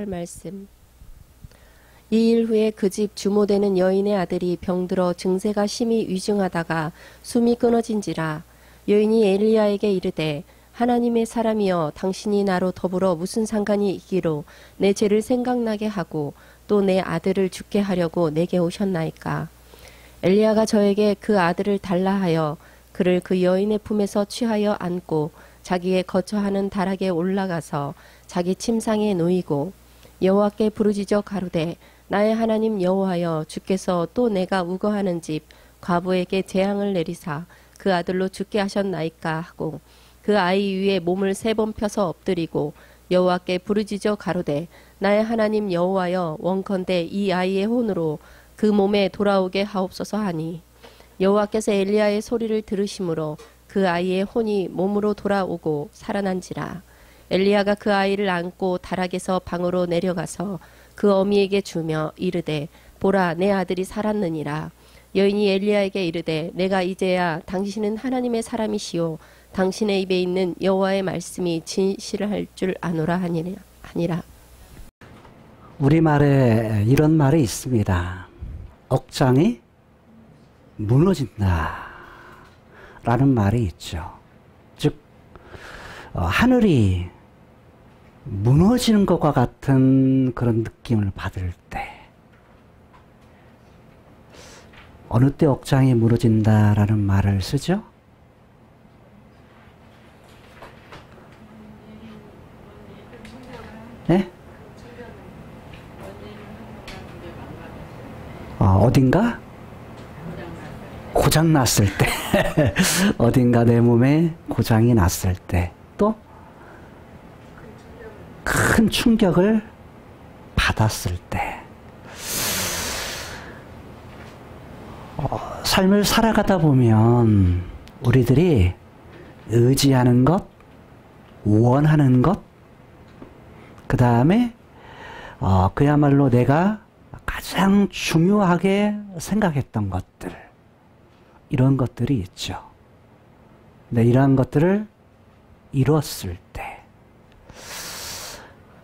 말씀. 2일 후에 그 집 주모되는 여인의 아들이 병들어 증세가 심히 위중하다가 숨이 끊어진지라. 여인이 엘리야에게 이르되 하나님의 사람이여 당신이 나로 더불어 무슨 상관이 있기로 내 죄를 생각나게 하고 또 내 아들을 죽게 하려고 내게 오셨나이까. 엘리야가 저에게 그 아들을 달라 하여 그를 그 여인의 품에서 취하여 안고 자기의 거처하는 다락에 올라가서 자기 침상에 놓이고 여호와께 부르짖어 가로되 나의 하나님 여호와여 주께서 또 내가 우거하는 집 과부에게 재앙을 내리사 그 아들로 죽게 하셨나이까 하고 그 아이 위에 몸을 3번 펴서 엎드리고 여호와께 부르짖어 가로되 나의 하나님 여호와여 원컨대 이 아이의 혼으로 그 몸에 돌아오게 하옵소서 하니 여호와께서 엘리야의 소리를 들으심으로 그 아이의 혼이 몸으로 돌아오고 살아난지라. 엘리야가 그 아이를 안고 다락에서 방으로 내려가서 그 어미에게 주며 이르되 보라 내 아들이 살았느니라. 여인이 엘리야에게 이르되 내가 이제야 당신은 하나님의 사람이시오 당신의 입에 있는 여호와의 말씀이 진실할 줄 아노라 하니라. 우리말에 이런 말이 있습니다. 억장이 무너진다 라는 말이 있죠. 즉 하늘이 무너지는 것과 같은 그런 느낌을 받을 때, 어느 때 억장이 무너진다라는 말을 쓰죠? 네? 어딘가? 고장 났을 때. 어딘가 내 몸에 고장이 났을 때. 또? 큰 충격을 받았을 때. 삶을 살아가다 보면 우리들이 의지하는 것, 원하는 것, 그 다음에 그야말로 내가 가장 중요하게 생각했던 것들, 이런 것들이 있죠. 근데 이러한 것들을 이뤘을 때,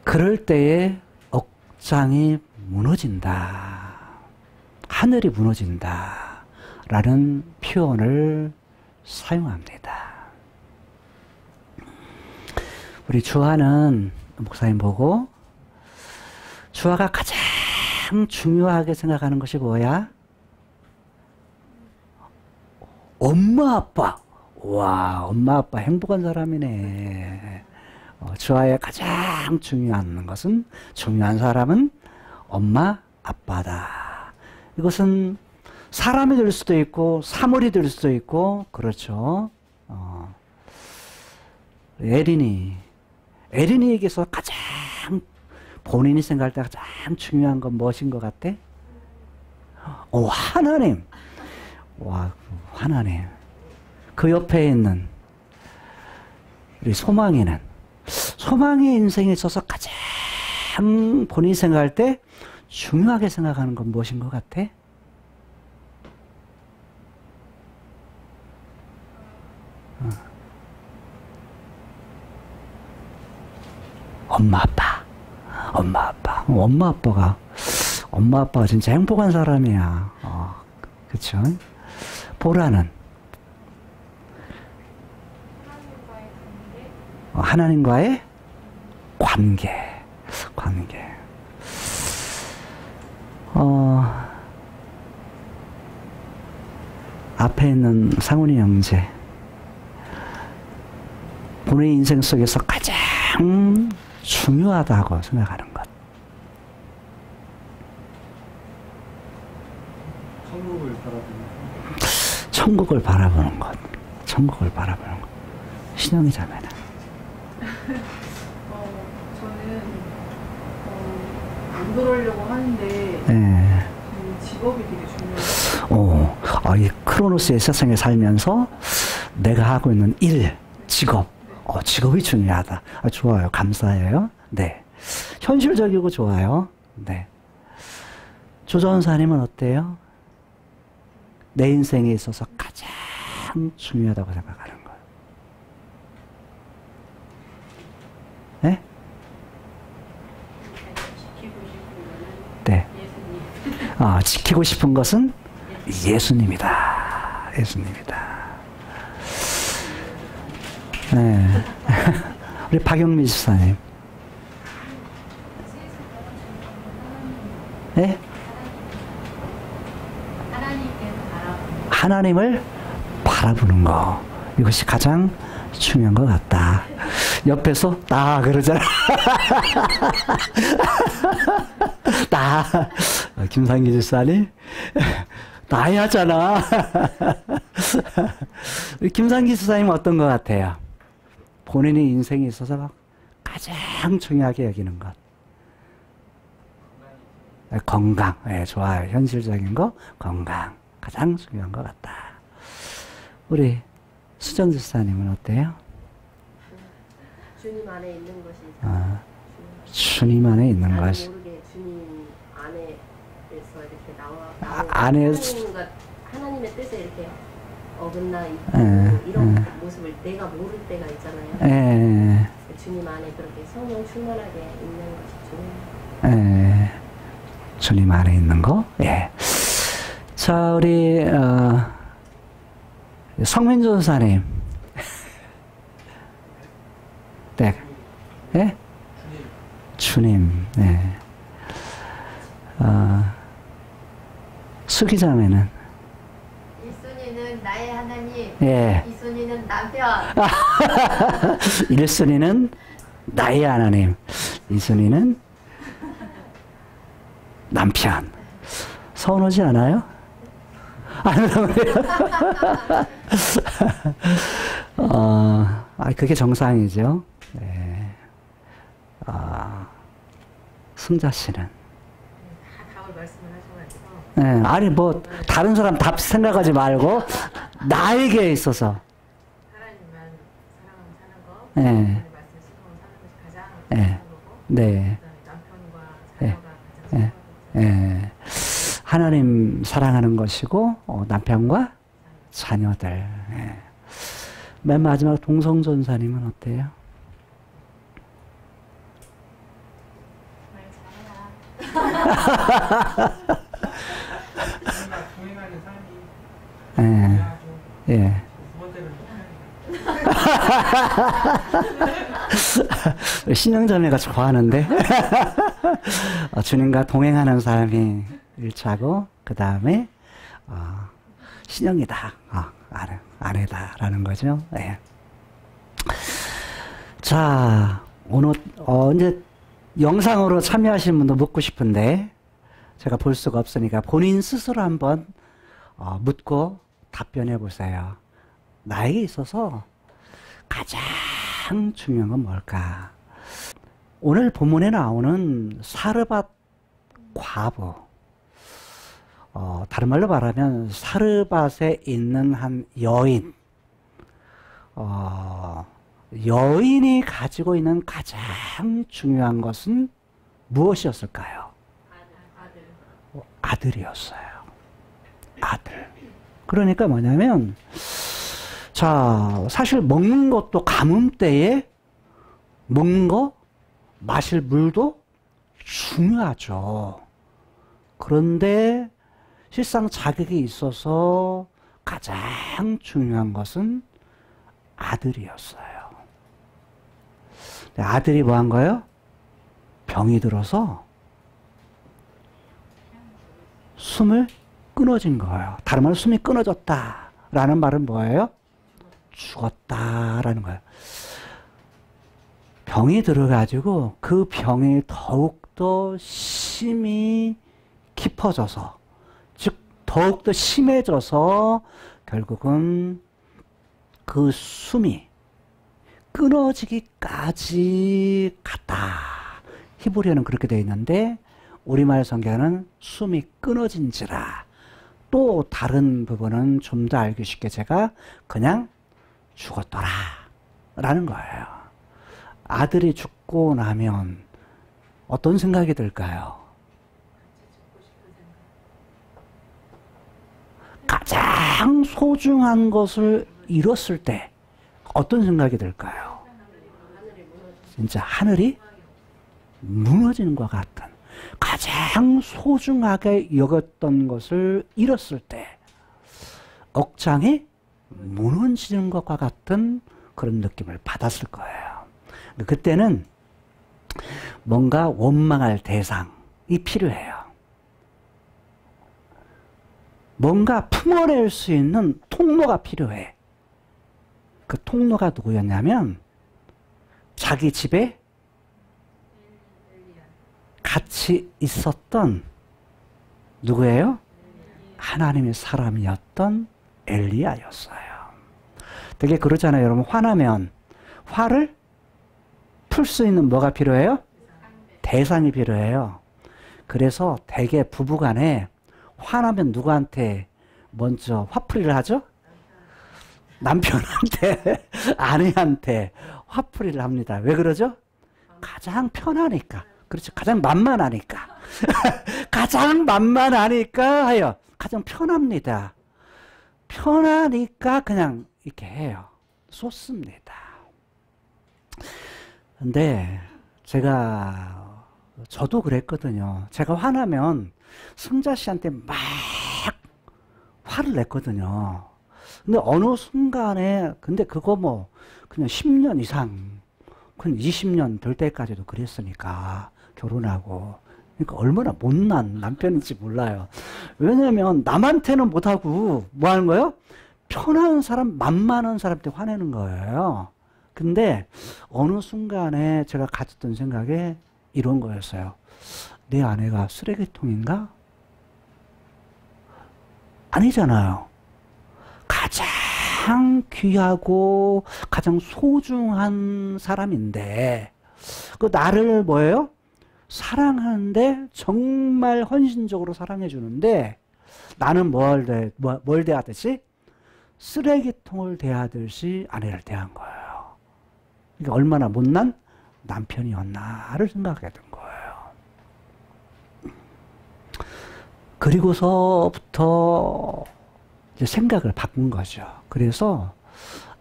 그럴 때에 억장이 무너진다, 하늘이 무너진다 라는 표현을 사용합니다. 우리 주하는 목사님 보고 주하가 가장 중요하게 생각하는 것이 뭐야? 엄마 아빠. 와, 엄마 아빠 행복한 사람이네. 주하에 가장 중요한 것은, 중요한 사람은 엄마 아빠다. 이것은 사람이 될 수도 있고 사물이 될 수도 있고 그렇죠. 에린이에게서 가장 본인이 생각할 때 가장 중요한 건 무엇인 것 같아? 하나님. 와, 하나님. 그 옆에 있는 우리 소망이는, 소망의 인생에 있어서 가장 본인이 생각할 때 중요하게 생각하는 건 무엇인 것 같아? 엄마 아빠. 엄마 아빠가 진짜 행복한 사람이야. 그쵸? 보라는 하나님과의 관계. 앞에 있는 상훈이 형제, 본인의 인생 속에서 가장 중요하다고 생각하는 것. 천국을 바라보는 것. 신영이 자매는. 저는 안 그러려고 하는데 네. 직업이 되게 중요해요. 이 크로노스의 세상에 살면서 내가 하고 있는 일, 직업. 직업이 중요하다. 좋아요. 감사해요. 네. 현실적이고 좋아요. 네. 조전사님은 어때요? 내 인생에 있어서 가장 중요하다고 생각하는 거예요. 네? 밝히고 싶은 것은 예수님이다. 예수님이다. 네. 우리 박영미 집사님. 네? 하나님을 바라보는 거. 이것이 가장 중요한 것 같다. 옆에서 나 그러잖아. 나. 김상기 집사님. 나야 하잖아. 김상기 집사님은 어떤 것 같아요? 본인의 인생에 있어서 가장 중요하게 여기는 것. 건강. 네, 좋아요. 현실적인 거, 건강. 가장 중요한 것 같다. 우리 수정 집사님은 어때요? 주님 안에 있는 것이 주님 안에 있는 것이. 모르게 주님 안에서 이렇게 하나님의 뜻에 이렇게 어긋나 있고 이런 모습을 내가 모를 때가 있잖아요. 주님 안에 그렇게 성령 충만하게 있는 것이 중요해요. 주님 안에 있는 거. 예. 자, 우리 성민 전사님. 네. 예? 주님. 네. 수기자매는? 일순위는 나의 하나님. 예. 이순위는 남편. 일순위는 나의 하나님. 이순위는 남편. 서운하지 않아요? 안 그러면 그게 정상이죠. 네. 승자 씨는? 답을 말씀을 하셔가지고. 네, 아니 뭐 다른 사람 답 생각하지 말고 나에게 있어서. 하나님만 사랑하면 사는 거. 네. 하나님의 말씀 실천하고 사는 것이 가장 중요한 거고. 네. 남편과 네. 자녀가 가장 중요한 거고. 예. 하나님 사랑하는 것이고 남편과 자녀들. 예. 맨 마지막 동성전사님은 어때요? 예. 예. 신영자매가 좋아하는데 주님과 동행하는 사람이 일차고 그 다음에 신영이다, 아내다라는 거죠. 네. 자, 오늘 이제 영상으로 참여하신 분도 묻고 싶은데 제가 볼 수가 없으니까 본인 스스로 한번 묻고 답변해 보세요. 나에게 있어서 가장 중요한 건 뭘까? 오늘 본문에 나오는 사르밧 과부, 다른 말로 말하면 사르밧에 있는 한 여인, 여인이 가지고 있는 가장 중요한 것은 무엇이었을까요? 아들이었어요. 아들. 그러니까 뭐냐면, 자, 사실 먹는 것도 가뭄 때에 먹는 거, 마실 물도 중요하죠. 그런데 실상 자격이 있어서 가장 중요한 것은 아들이었어요. 아들이 뭐 한 거예요? 병이 들어서 숨을 끊어진 거예요. 다른 말로 숨이 끊어졌다라는 말은 뭐예요? 죽었다라는 거예요. 병이 들어가지고 그 병이 더욱더 심히 깊어져서, 즉 더욱더 심해져서 결국은 그 숨이 끊어지기까지 갔다. 히브리어는 그렇게 되어 있는데 우리말 성경은 숨이 끊어진지라. 또 다른 부분은 좀 더 알기 쉽게 제가 그냥 죽었더라 라는 거예요. 아들이 죽고 나면 어떤 생각이 들까요? 가장 소중한 것을 잃었을 때 어떤 생각이 들까요? 진짜 하늘이 무너지는 것 같은. 가장 소중하게 여겼던 것을 잃었을 때 억장이 무너지는 것과 같은 그런 느낌을 받았을 거예요. 그때는 뭔가 원망할 대상이 필요해요. 뭔가 품어낼 수 있는 통로가 필요해. 그 통로가 누구였냐면 자기 집에 같이 있었던 누구예요? 하나님의 사람이었던 엘리야였어요. 되게 그러잖아요. 여러분, 화나면 화를 풀 수 있는 뭐가 필요해요? 대상이 필요해요. 그래서 되게 부부간에 화나면 누구한테 먼저 화풀이를 하죠? 남편한테, 아내한테 화풀이를 합니다. 왜 그러죠? 가장 편하니까. 그렇죠. 가장 만만하니까. 가장 만만하니까 하여 가장 편합니다. 편하니까 그냥 이렇게 해요. 쏟습니다. 근데 저도 그랬거든요. 제가 화나면 승자 씨한테 막 화를 냈거든요. 근데 어느 순간에, 근데 그거 뭐, 그냥 10년 이상, 그냥 20년 될 때까지도 그랬으니까, 결혼하고. 그러니까 얼마나 못난 남편인지 몰라요. 왜냐면 남한테는 못하고, 뭐 하는 거예요? 편한 사람, 만만한 사람한테 화내는 거예요. 근데 어느 순간에 제가 가졌던 생각에 이런 거였어요. 내 아내가 쓰레기통인가? 아니잖아요. 가장 귀하고 가장 소중한 사람인데 그 나를 뭐예요? 사랑하는데 정말 헌신적으로 사랑해 주는데 나는 뭘 대하듯이 쓰레기통을 대하듯이 아내를 대한 거예요. 그러니까 얼마나 못난 남편이었나를 생각하게 된 거예요. 그리고서부터 이제 생각을 바꾼 거죠. 그래서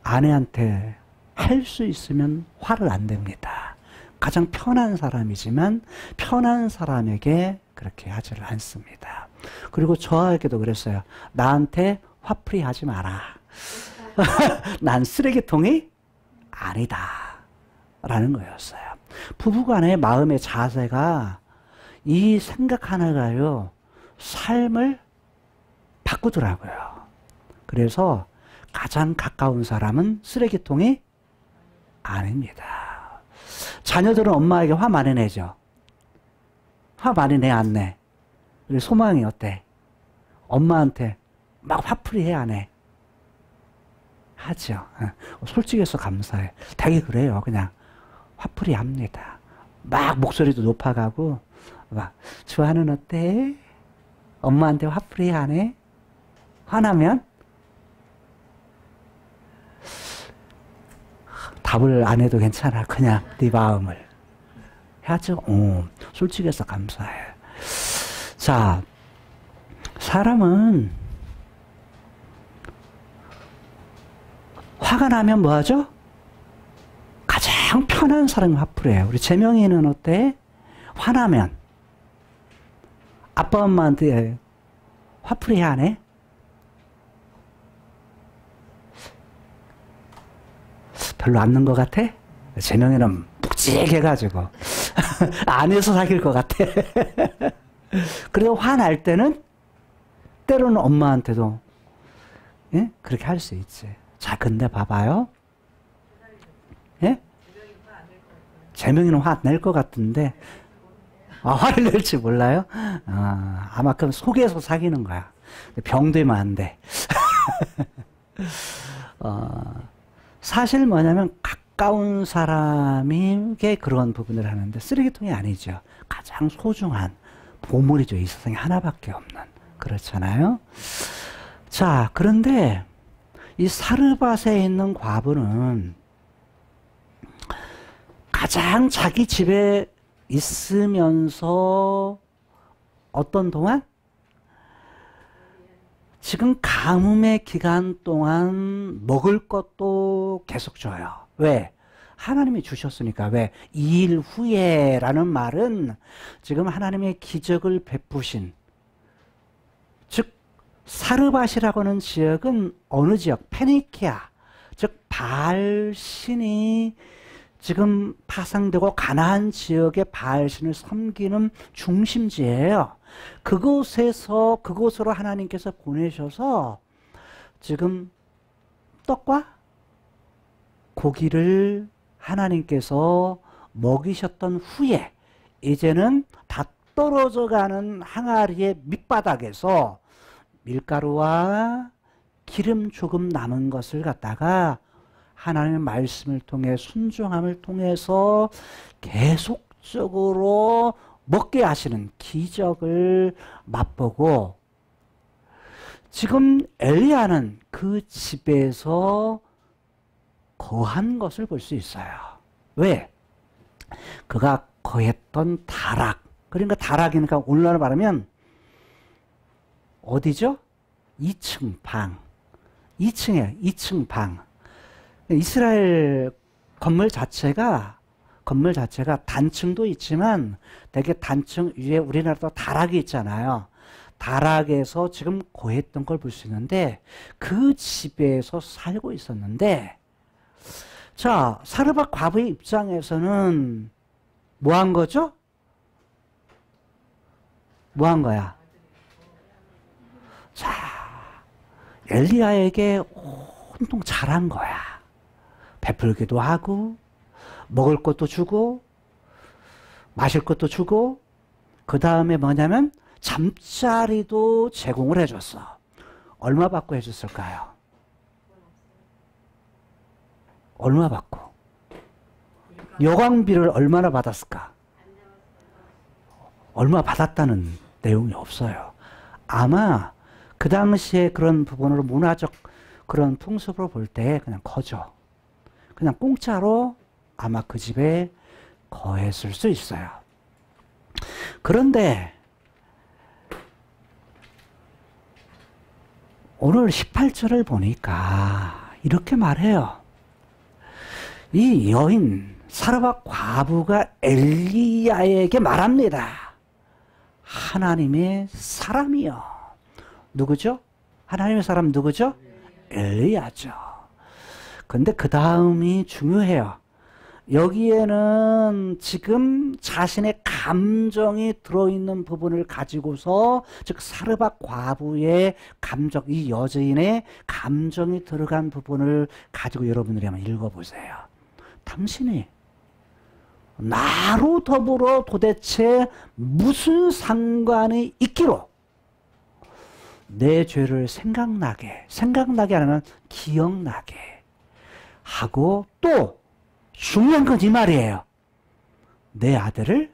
아내한테 할 수 있으면 화를 안 냅니다. 가장 편한 사람이지만 편한 사람에게 그렇게 하지를 않습니다. 그리고 저에게도 그랬어요. 나한테 화풀이 하지 마라. 난 쓰레기통이 아니다. 라는 거였어요. 부부간의 마음의 자세가 이 생각 하나가요. 삶을 바꾸더라고요. 그래서 가장 가까운 사람은 쓰레기통이 아닙니다. 자녀들은 엄마에게 화 많이 내죠. 화 많이 내, 안 내? 우리 소망이 어때? 엄마한테 막 화풀이 해, 안 해? 하죠. 솔직해서 감사해. 되게 그래요. 그냥 화풀이 합니다. 막 목소리도 높아가고 막 주아는 어때? 엄마한테 화풀이 안 해? 화나면? 답을 안 해도 괜찮아. 그냥 네 마음을. 하죠. 솔직해서 감사해. 자, 사람은 화가 나면 뭐 하죠? 가장 편한 사람이 화풀이에요. 우리 재명이는 어때? 화나면 아빠 엄마한테 화풀이 안 해? 별로 안 는 것 같아? 재명이는 묵직해가지고 안 해서 사귈 것 같아. 그래도 화날 때는 때로는 엄마한테도 예? 그렇게 할 수 있지. 자, 근데 봐봐요. 예? 재명이는 화 낼 것 같은데 화를 낼지 몰라요? 아마 그럼 속에서 사귀는 거야. 병되면 안 돼. 사실 뭐냐면 가까운 사람에게 그런 부분을 하는데 쓰레기통이 아니죠. 가장 소중한 보물이죠. 이 세상에 하나밖에 없는. 그렇잖아요. 자, 그런데 이 사르밧에 있는 과부는 가장 자기 집에 있으면서 어떤 동안? 지금 가뭄의 기간 동안 먹을 것도 계속 줘요. 왜? 하나님이 주셨으니까. 왜? 2일 후에 라는 말은 지금 하나님의 기적을 베푸신, 즉 사르밧이라고 하는 지역은 어느 지역? 페니키아, 즉 바알신이 지금 파상되고 가나안 지역의 바알신을 섬기는 중심지예요. 그곳으로 하나님께서 보내셔서 지금 떡과 고기를 하나님께서 먹이셨던 후에 이제는 다 떨어져가는 항아리의 밑바닥에서 밀가루와 기름 조금 남은 것을 갖다가 하나님의 말씀을 통해 순종함을 통해서 계속적으로 먹게 하시는 기적을 맛보고, 지금 엘리야는 그 집에서 거한 것을 볼 수 있어요. 왜? 그가 거했던 다락, 그러니까 다락이니까 오늘날로 말하면 어디죠? 2층 방. 2층이에요. 2층 방. 이스라엘 건물 자체가 단층도 있지만 되게 단층 위에 우리나라도 다락이 있잖아요. 다락에서 지금 거했던 걸 볼 수 있는데 그 집에서 살고 있었는데, 자, 사르밧 과부의 입장에서는 뭐 한 거죠? 뭐 한 거야? 자, 엘리야에게 온통 잘한 거야. 베풀기도 하고 먹을 것도 주고 마실 것도 주고, 그 다음에 뭐냐면 잠자리도 제공을 해줬어. 얼마 받고 해줬을까요? 얼마 받고? 여광비를 얼마나 받았을까? 얼마 받았다는 내용이 없어요. 아마 그 당시에 그런 부분으로 문화적 그런 풍습으로 볼 때 그냥 거저, 그냥 공짜로 아마 그 집에 거했을 수 있어요. 그런데 오늘 18절을 보니까 이렇게 말해요. 이 여인 사르밧 과부가 엘리야에게 말합니다. 하나님의 사람이요. 누구죠? 하나님의 사람 누구죠? 엘리야죠. 근데 그 다음이 중요해요. 여기에는 지금 자신의 감정이 들어있는 부분을 가지고서, 즉 사르밧 과부의 감정, 이 여자인의 감정이 들어간 부분을 가지고 여러분들이 한번 읽어보세요. 당신이 나로 더불어 도대체 무슨 상관이 있기로 내 죄를 생각나게 하는 기억나게 하고, 또 중요한 건 이 말이에요. 내 아들을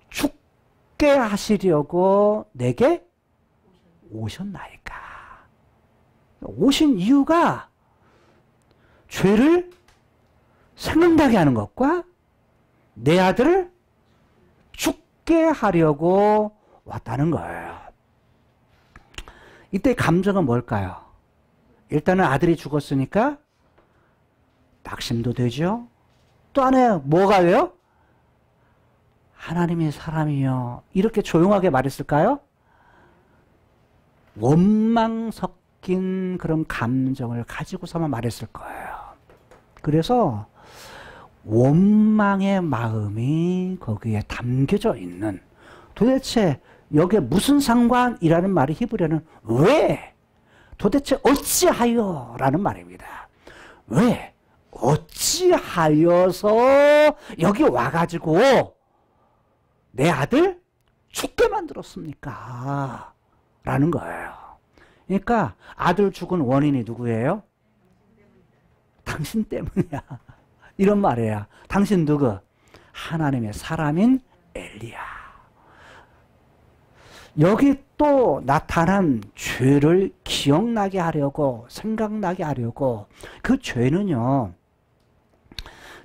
죽게 하시려고 내게 오셨나이까. 오신 이유가 죄를 생각나게 하는 것과 내 아들을 죽게 하려고 왔다는 거예요. 이때 감정은 뭘까요? 일단은 아들이 죽었으니까 낙심도 되죠. 또 안에 뭐가 돼요? 하나님의 사람이요. 이렇게 조용하게 말했을까요? 원망 섞인 그런 감정을 가지고서만 말했을 거예요. 그래서 원망의 마음이 거기에 담겨져 있는, 도대체 여기에 무슨 상관이라는 말이 히브리어는 왜? 도대체 어찌하여? 라는 말입니다. 왜? 어찌하여서 여기 와가지고 내 아들 죽게 만들었습니까? 라는 거예요. 그러니까 아들 죽은 원인이 누구예요? 당신 때문이야. 이런 말이야. 당신 누구? 하나님의 사람인 엘리야. 여기 또 나타난 죄를 기억나게 하려고, 생각나게 하려고, 그 죄는요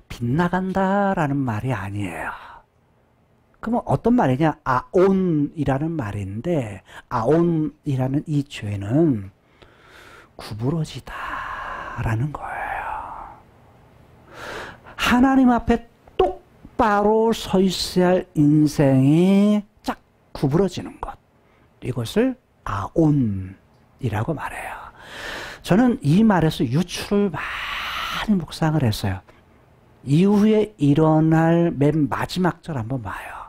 빗나간다라는 말이 아니에요. 그러면 어떤 말이냐? 아온이라는 말인데, 아온이라는 이 죄는 구부러지다라는 거예요. 하나님 앞에 똑바로 서 있어야 할 인생이 쫙 구부러지는 것. 이것을 아온이라고 말해요. 저는 이 말에서 유추를 많이 묵상을 했어요. 이후에 일어날 맨 마지막 절 한번 봐요.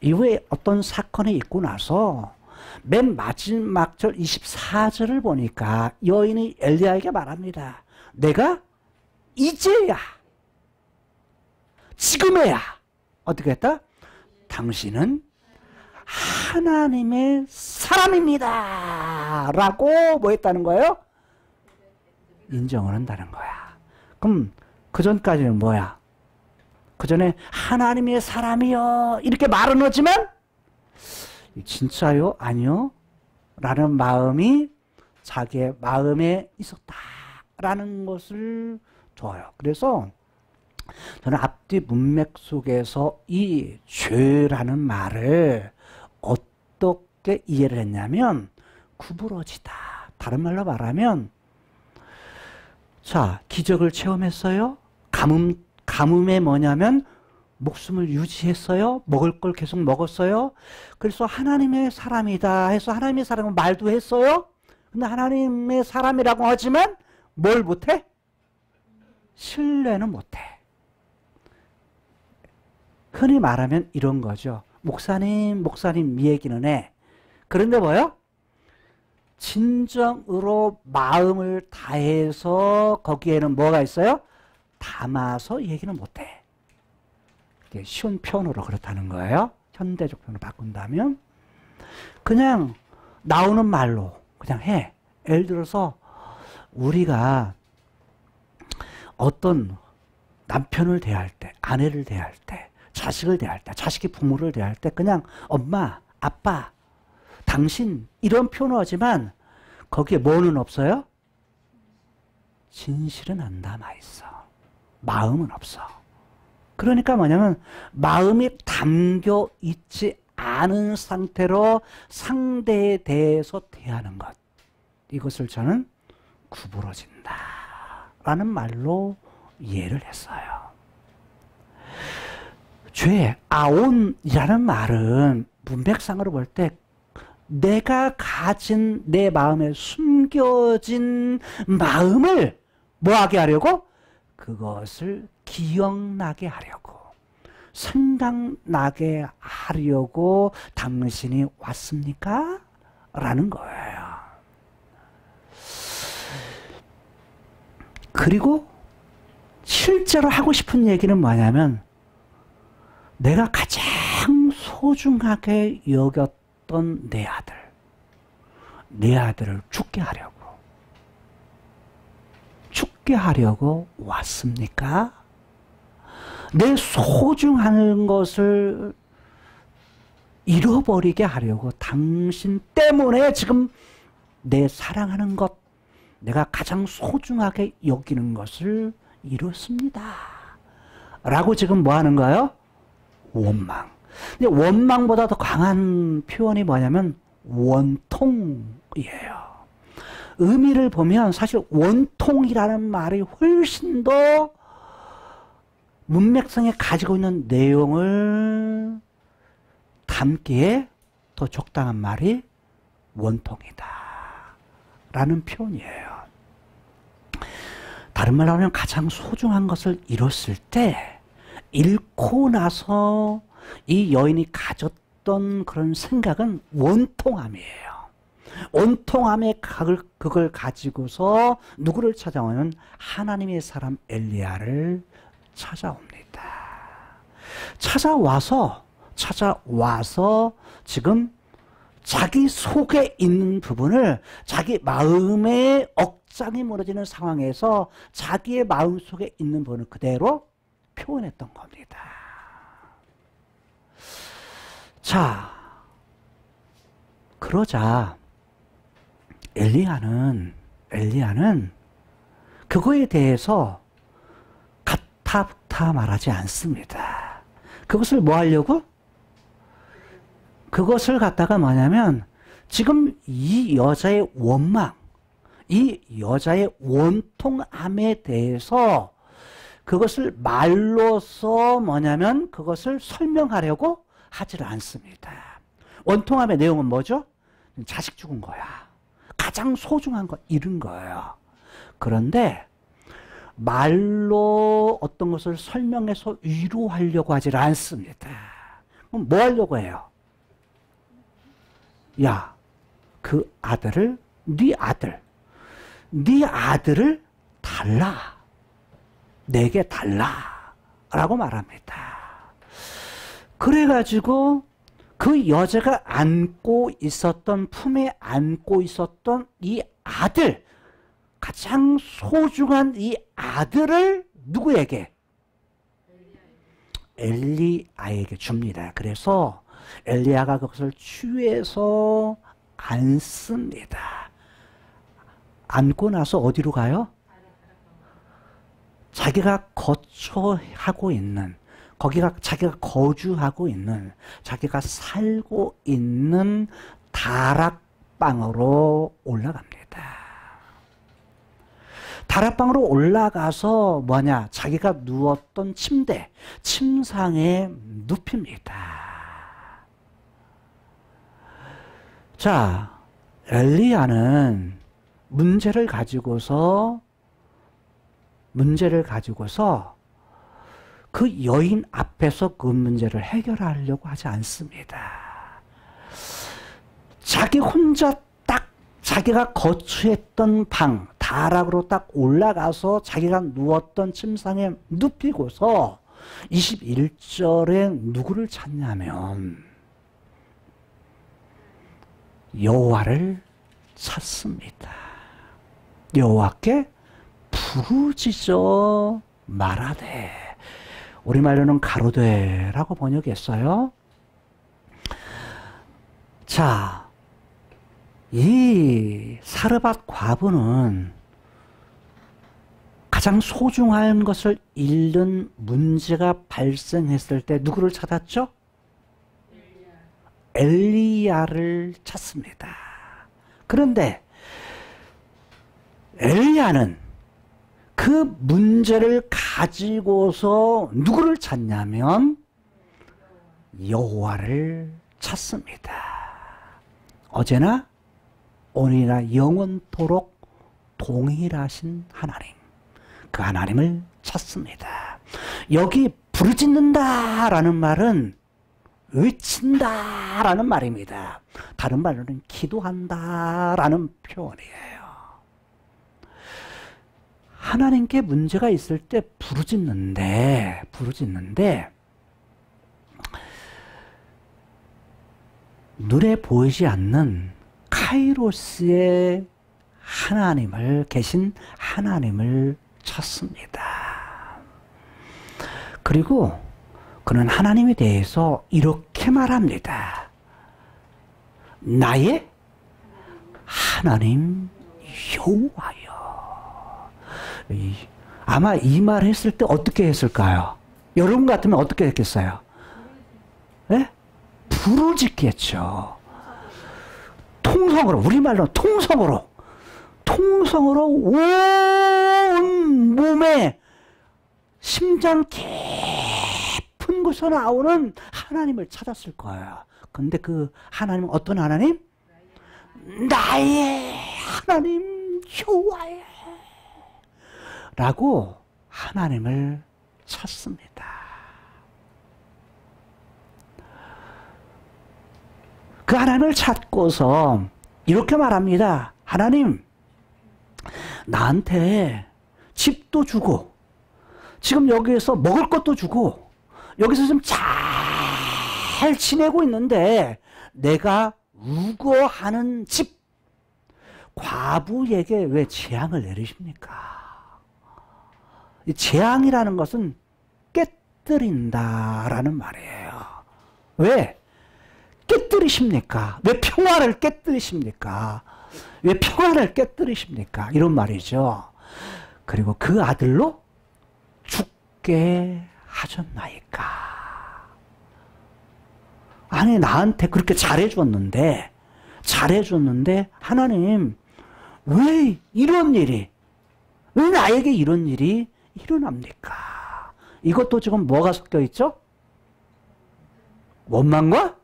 이후에 어떤 사건이 있고 나서 맨 마지막 절 24절을 보니까 여인이 엘리야에게 말합니다. 내가 이제야, 지금에야 어떻게 했다? 당신은 하나님의 사람입니다 라고 뭐 했다는 거예요? 인정을 한다는 거야. 그럼 그 전까지는 뭐야? 그 전에 하나님의 사람이요 이렇게 말은 하지만 진짜요? 아니요? 라는 마음이 자기의 마음에 있었다라는 것을 줘요. 그래서 저는 앞뒤 문맥 속에서 이 죄라는 말을 어떻게 이해를 했냐면 구부러지다. 다른 말로 말하면 자, 기적을 체험했어요? 가뭄에 뭐냐면 목숨을 유지했어요? 먹을 걸 계속 먹었어요? 그래서 하나님의 사람이다 해서 하나님의 사람은 말도 했어요? 근데 하나님의 사람이라고 하지만 뭘 못해? 신뢰는 못해. 흔히 말하면 이런 거죠. 목사님 이 얘기는 해. 그런데 뭐요? 진정으로 마음을 다해서 거기에는 뭐가 있어요? 담아서 얘기는 못해. 쉬운 표현으로 그렇다는 거예요. 현대적 표현으로 바꾼다면 그냥 나오는 말로 그냥 해. 예를 들어서 우리가 어떤 남편을 대할 때, 아내를 대할 때, 자식을 대할 때, 자식이 부모를 대할 때 그냥 엄마, 아빠, 당신 이런 표현을 하지만 거기에 뭐는 없어요? 진실은 안 남아있어. 마음은 없어. 그러니까 뭐냐면 마음이 담겨 있지 않은 상태로 상대에 대해서 대하는 것. 이것을 저는 구부러진다 라는 말로 이해를 했어요. 죄, 아온이라는 말은 문맥상으로 볼 때 내가 가진 내 마음에 숨겨진 마음을 뭐하게 하려고? 그것을 기억나게 하려고, 생각나게 하려고 당신이 왔습니까? 라는 거예요. 그리고 실제로 하고 싶은 얘기는 뭐냐면 내가 가장 소중하게 여겼던 내 아들을 죽게 하려고 왔습니까? 내 소중한 것을 잃어버리게 하려고 당신 때문에 지금 내 사랑하는 것, 내가 가장 소중하게 여기는 것을 이뤘습니다. 라고 지금 뭐 하는 거예요? 원망. 근데 원망보다 더 강한 표현이 뭐냐면 원통이에요. 의미를 보면 사실 원통이라는 말이 훨씬 더 문맥상에 가지고 있는 내용을 담기에 더 적당한 말이 원통이다 라는 표현이에요. 다른 말로 하면 가장 소중한 것을 잃었을 때 잃고 나서 이 여인이 가졌던 그런 생각은 원통함이에요. 원통함의 그걸 가지고서 누구를 찾아오면 하나님의 사람 엘리야를 찾아옵니다. 찾아와서 지금 자기 속에 있는 부분을 자기 마음의 억장이 무너지는 상황에서 자기의 마음 속에 있는 부분을 그대로 표현했던 겁니다. 자, 그러자 엘리야는 그거에 대해서 가타부타 말하지 않습니다. 그것을 뭐 하려고? 그것을 갖다가 뭐냐면 지금 이 여자의 원망, 이 여자의 원통함에 대해서 그것을 말로써 뭐냐면 그것을 설명하려고 하지를 않습니다. 원통함의 내용은 뭐죠? 자식 죽은 거야. 가장 소중한 거 잃은 거예요. 그런데 말로 어떤 것을 설명해서 위로하려고 하지 않습니다. 그럼 뭐 하려고 해요? 야, 그 아들을, 네 아들을 달라. 내게 달라. 라고 말합니다. 그래가지고 그 여자가 품에 안고 있었던 이 아들, 가장 소중한 이 아들을 누구에게? 엘리야에게 줍니다. 그래서 엘리야가 그것을 취해서 안습니다. 안고 나서 어디로 가요? 자기가 거처하고 있는, 거기가 자기가 거주하고 있는, 자기가 살고 있는 다락방으로 올라갑니다. 다락방으로 올라가서 뭐냐? 자기가 누웠던 침대, 침상에 눕힙니다. 자, 엘리야는 문제를 가지고서 그 여인 앞에서 그 문제를 해결하려고 하지 않습니다. 자기 혼자 딱 자기가 거주했던 방, 다락으로 딱 올라가서 자기가 누웠던 침상에 눕히고서 21절에 누구를 찾냐면 여호와를 찾습니다. 여호와께 부르짖어 말하되, 우리말로는 가로되라고 번역했어요. 자, 이 사르밧 과부는 가장 소중한 것을 잃는 문제가 발생했을 때 누구를 찾았죠? 엘리야를 찾습니다. 그런데 엘리야는 그 문제를 가지고서 누구를 찾냐면 여호와를 찾습니다. 어제나 오늘이나 영원토록 동일하신 하나님, 그 하나님을 찾습니다. 여기 부르짖는다라는 말은 외친다라는 말입니다. 다른 말로는 기도한다라는 표현이에요. 하나님께 문제가 있을 때 부르짖는데 눈에 보이지 않는 카이로스의 계신 하나님을 찾습니다. 그리고 그는 하나님에 대해서 이렇게 말합니다. 나의 하나님 여호와여. 아마 이 말 했을 때 어떻게 했을까요? 여러분 같으면 어떻게 했겠어요? 네? 부르짖겠죠. 통성으로, 우리말로 통성으로 온 몸에 심장 깊은 곳에서 나오는 하나님을 찾았을 거예요. 근데 그 하나님은 어떤 하나님? 나의 하나님 여호와여 라고 하나님을 찾습니다. 그 하나님을 찾고서 이렇게 말합니다. 하나님, 나한테 집도 주고 지금 여기에서 먹을 것도 주고 여기서 좀 잘 지내고 있는데 내가 우거하는 집, 과부에게 왜 재앙을 내리십니까? 이 재앙이라는 것은 깨뜨린다라는 말이에요. 왜? 깨뜨리십니까? 왜 평화를 깨뜨리십니까? 왜 평화를 깨뜨리십니까? 이런 말이죠. 그리고 그 아들로 죽게 하셨나이까? 아니, 나한테 그렇게 잘해줬는데 하나님, 왜 이런 일이, 왜 나에게 이런 일이 일어납니까? 이것도 지금 뭐가 섞여 있죠? 원망과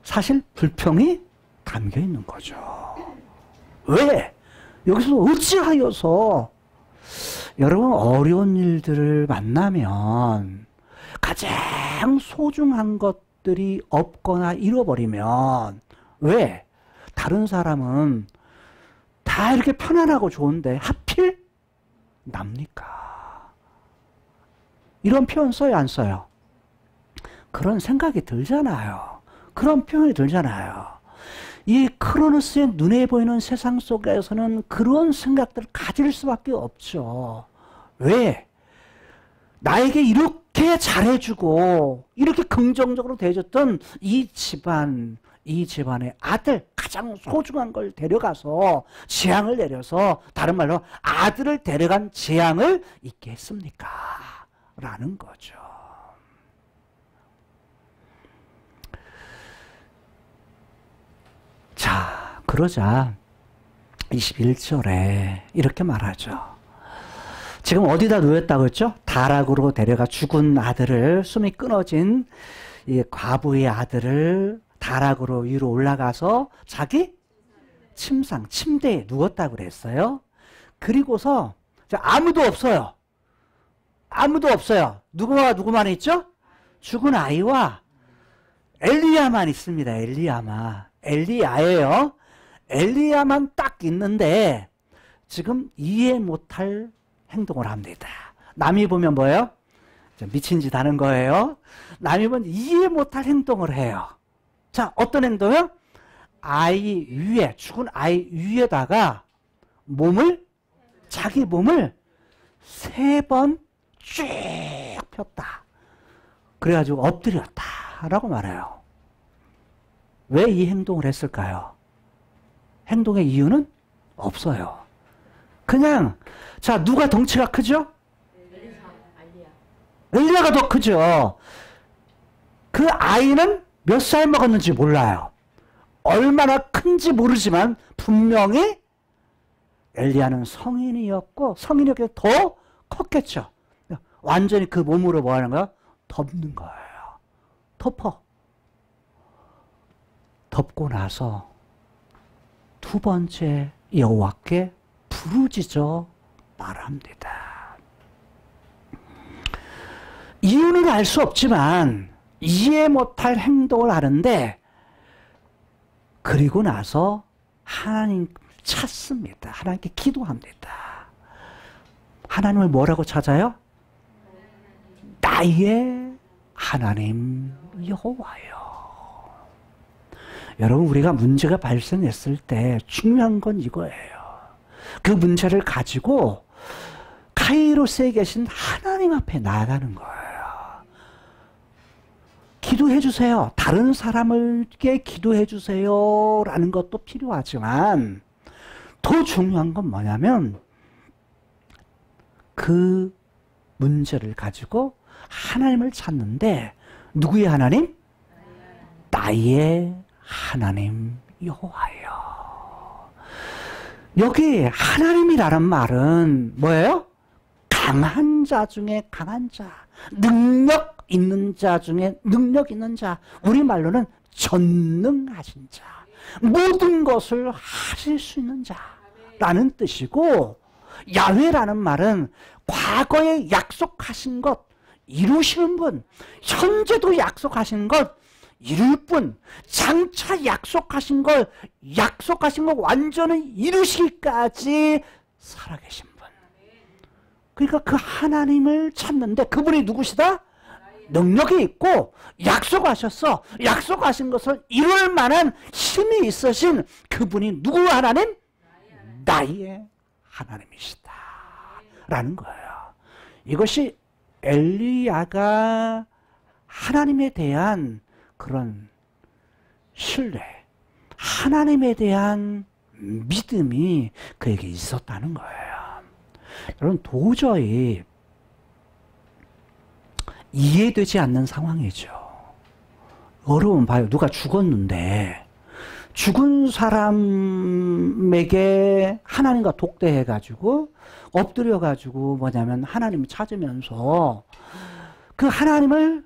사실 불평이 담겨 있는 거죠. 왜? 여기서 어찌하여서 여러분 어려운 일들을 만나면 가장 소중한 것들이 없거나 잃어버리면 왜? 다른 사람은 다 이렇게 편안하고 좋은데 하필 납니까? 이런 표현 써요, 안 써요? 그런 생각이 들잖아요. 그런 표현이 들잖아요. 이 크로노스의 눈에 보이는 세상 속에서는 그런 생각들을 가질 수밖에 없죠. 왜? 나에게 이렇게 잘해주고 이렇게 긍정적으로 대해줬던 이 집안의 아들, 가장 소중한 걸 데려가서 재앙을 내려서, 다른 말로 아들을 데려간 재앙을 있게 했습니까? 라는 거죠. 자, 그러자 21절에 이렇게 말하죠. 지금 어디다 누웠다고 했죠? 다락으로 데려가 죽은 아들을, 숨이 끊어진 이 과부의 아들을 다락으로 위로 올라가서 자기 침대에 누웠다고 그랬어요. 그리고서 아무도 없어요. 아무도 없어요. 누구만 있죠? 죽은 아이와 엘리야만 있습니다. 엘리야예요. 엘리야만 딱 있는데 지금 이해 못할 행동을 합니다. 남이 보면 뭐예요? 미친 짓 하는 거예요. 남이 보면 이해 못할 행동을 해요. 자, 어떤 행동이요? 죽은 아이 위에다가 자기 몸을 3번 쭉 폈다. 그래가지고 엎드렸다라고 말해요. 왜 이 행동을 했을까요? 행동의 이유는 없어요. 그냥, 자, 누가 덩치가 크죠? 엘리야가 더 크죠. 그 아이는 몇 살 먹었는지 몰라요. 얼마나 큰지 모르지만 분명히 엘리야는 성인이었고 성인이었기에 더 컸겠죠. 완전히 그 몸으로 뭐 하는 거야? 덮는 거예요. 덮고 나서 두 번째 여호와께 부르짖어 말합니다. 이유는 알 수 없지만 이해 못할 행동을 하는데, 그리고 나서 하나님 찾습니다. 하나님께 기도합니다. 하나님을 뭐라고 찾아요? 나의 하나님 여호와요. 여러분, 우리가 문제가 발생했을 때 중요한 건 이거예요. 그 문제를 가지고 카이로스에 계신 하나님 앞에 나아가는 거예요. 기도해 주세요. 다른 사람에게 기도해 주세요. 라는 것도 필요하지만 더 중요한 건 뭐냐면 그 문제를 가지고 하나님을 찾는데, 누구의 하나님? 나의 하나님 여호와요. 여기 하나님이라는 말은 뭐예요? 강한 자 중에 강한 자, 능력 있는 자 중에 능력 있는 자, 우리말로는 전능하신 자, 모든 것을 하실 수 있는 자라는 뜻이고, 야훼라는 말은 과거에 약속하신 것 이루시는 분, 현재도 약속하신 것 이룰 분, 장차 약속하신 것 완전히 이루시기까지 살아계신 분. 그러니까 그 하나님을 찾는데 그분이 누구시다? 능력이 있고 약속하셨어. 약속하신 것을 이룰 만한 힘이 있으신 그분이 누구 하나님? 나의 하나님이시다 라는 거예요. 이것이 엘리야가 하나님에 대한 그런 신뢰, 하나님에 대한 믿음이 그에게 있었다는 거예요. 여러분, 도저히 이해되지 않는 상황이죠. 여러분 봐요. 누가 죽었는데 죽은 사람에게 하나님과 독대해가지고 엎드려가지고 뭐냐면 하나님을 찾으면서 그 하나님을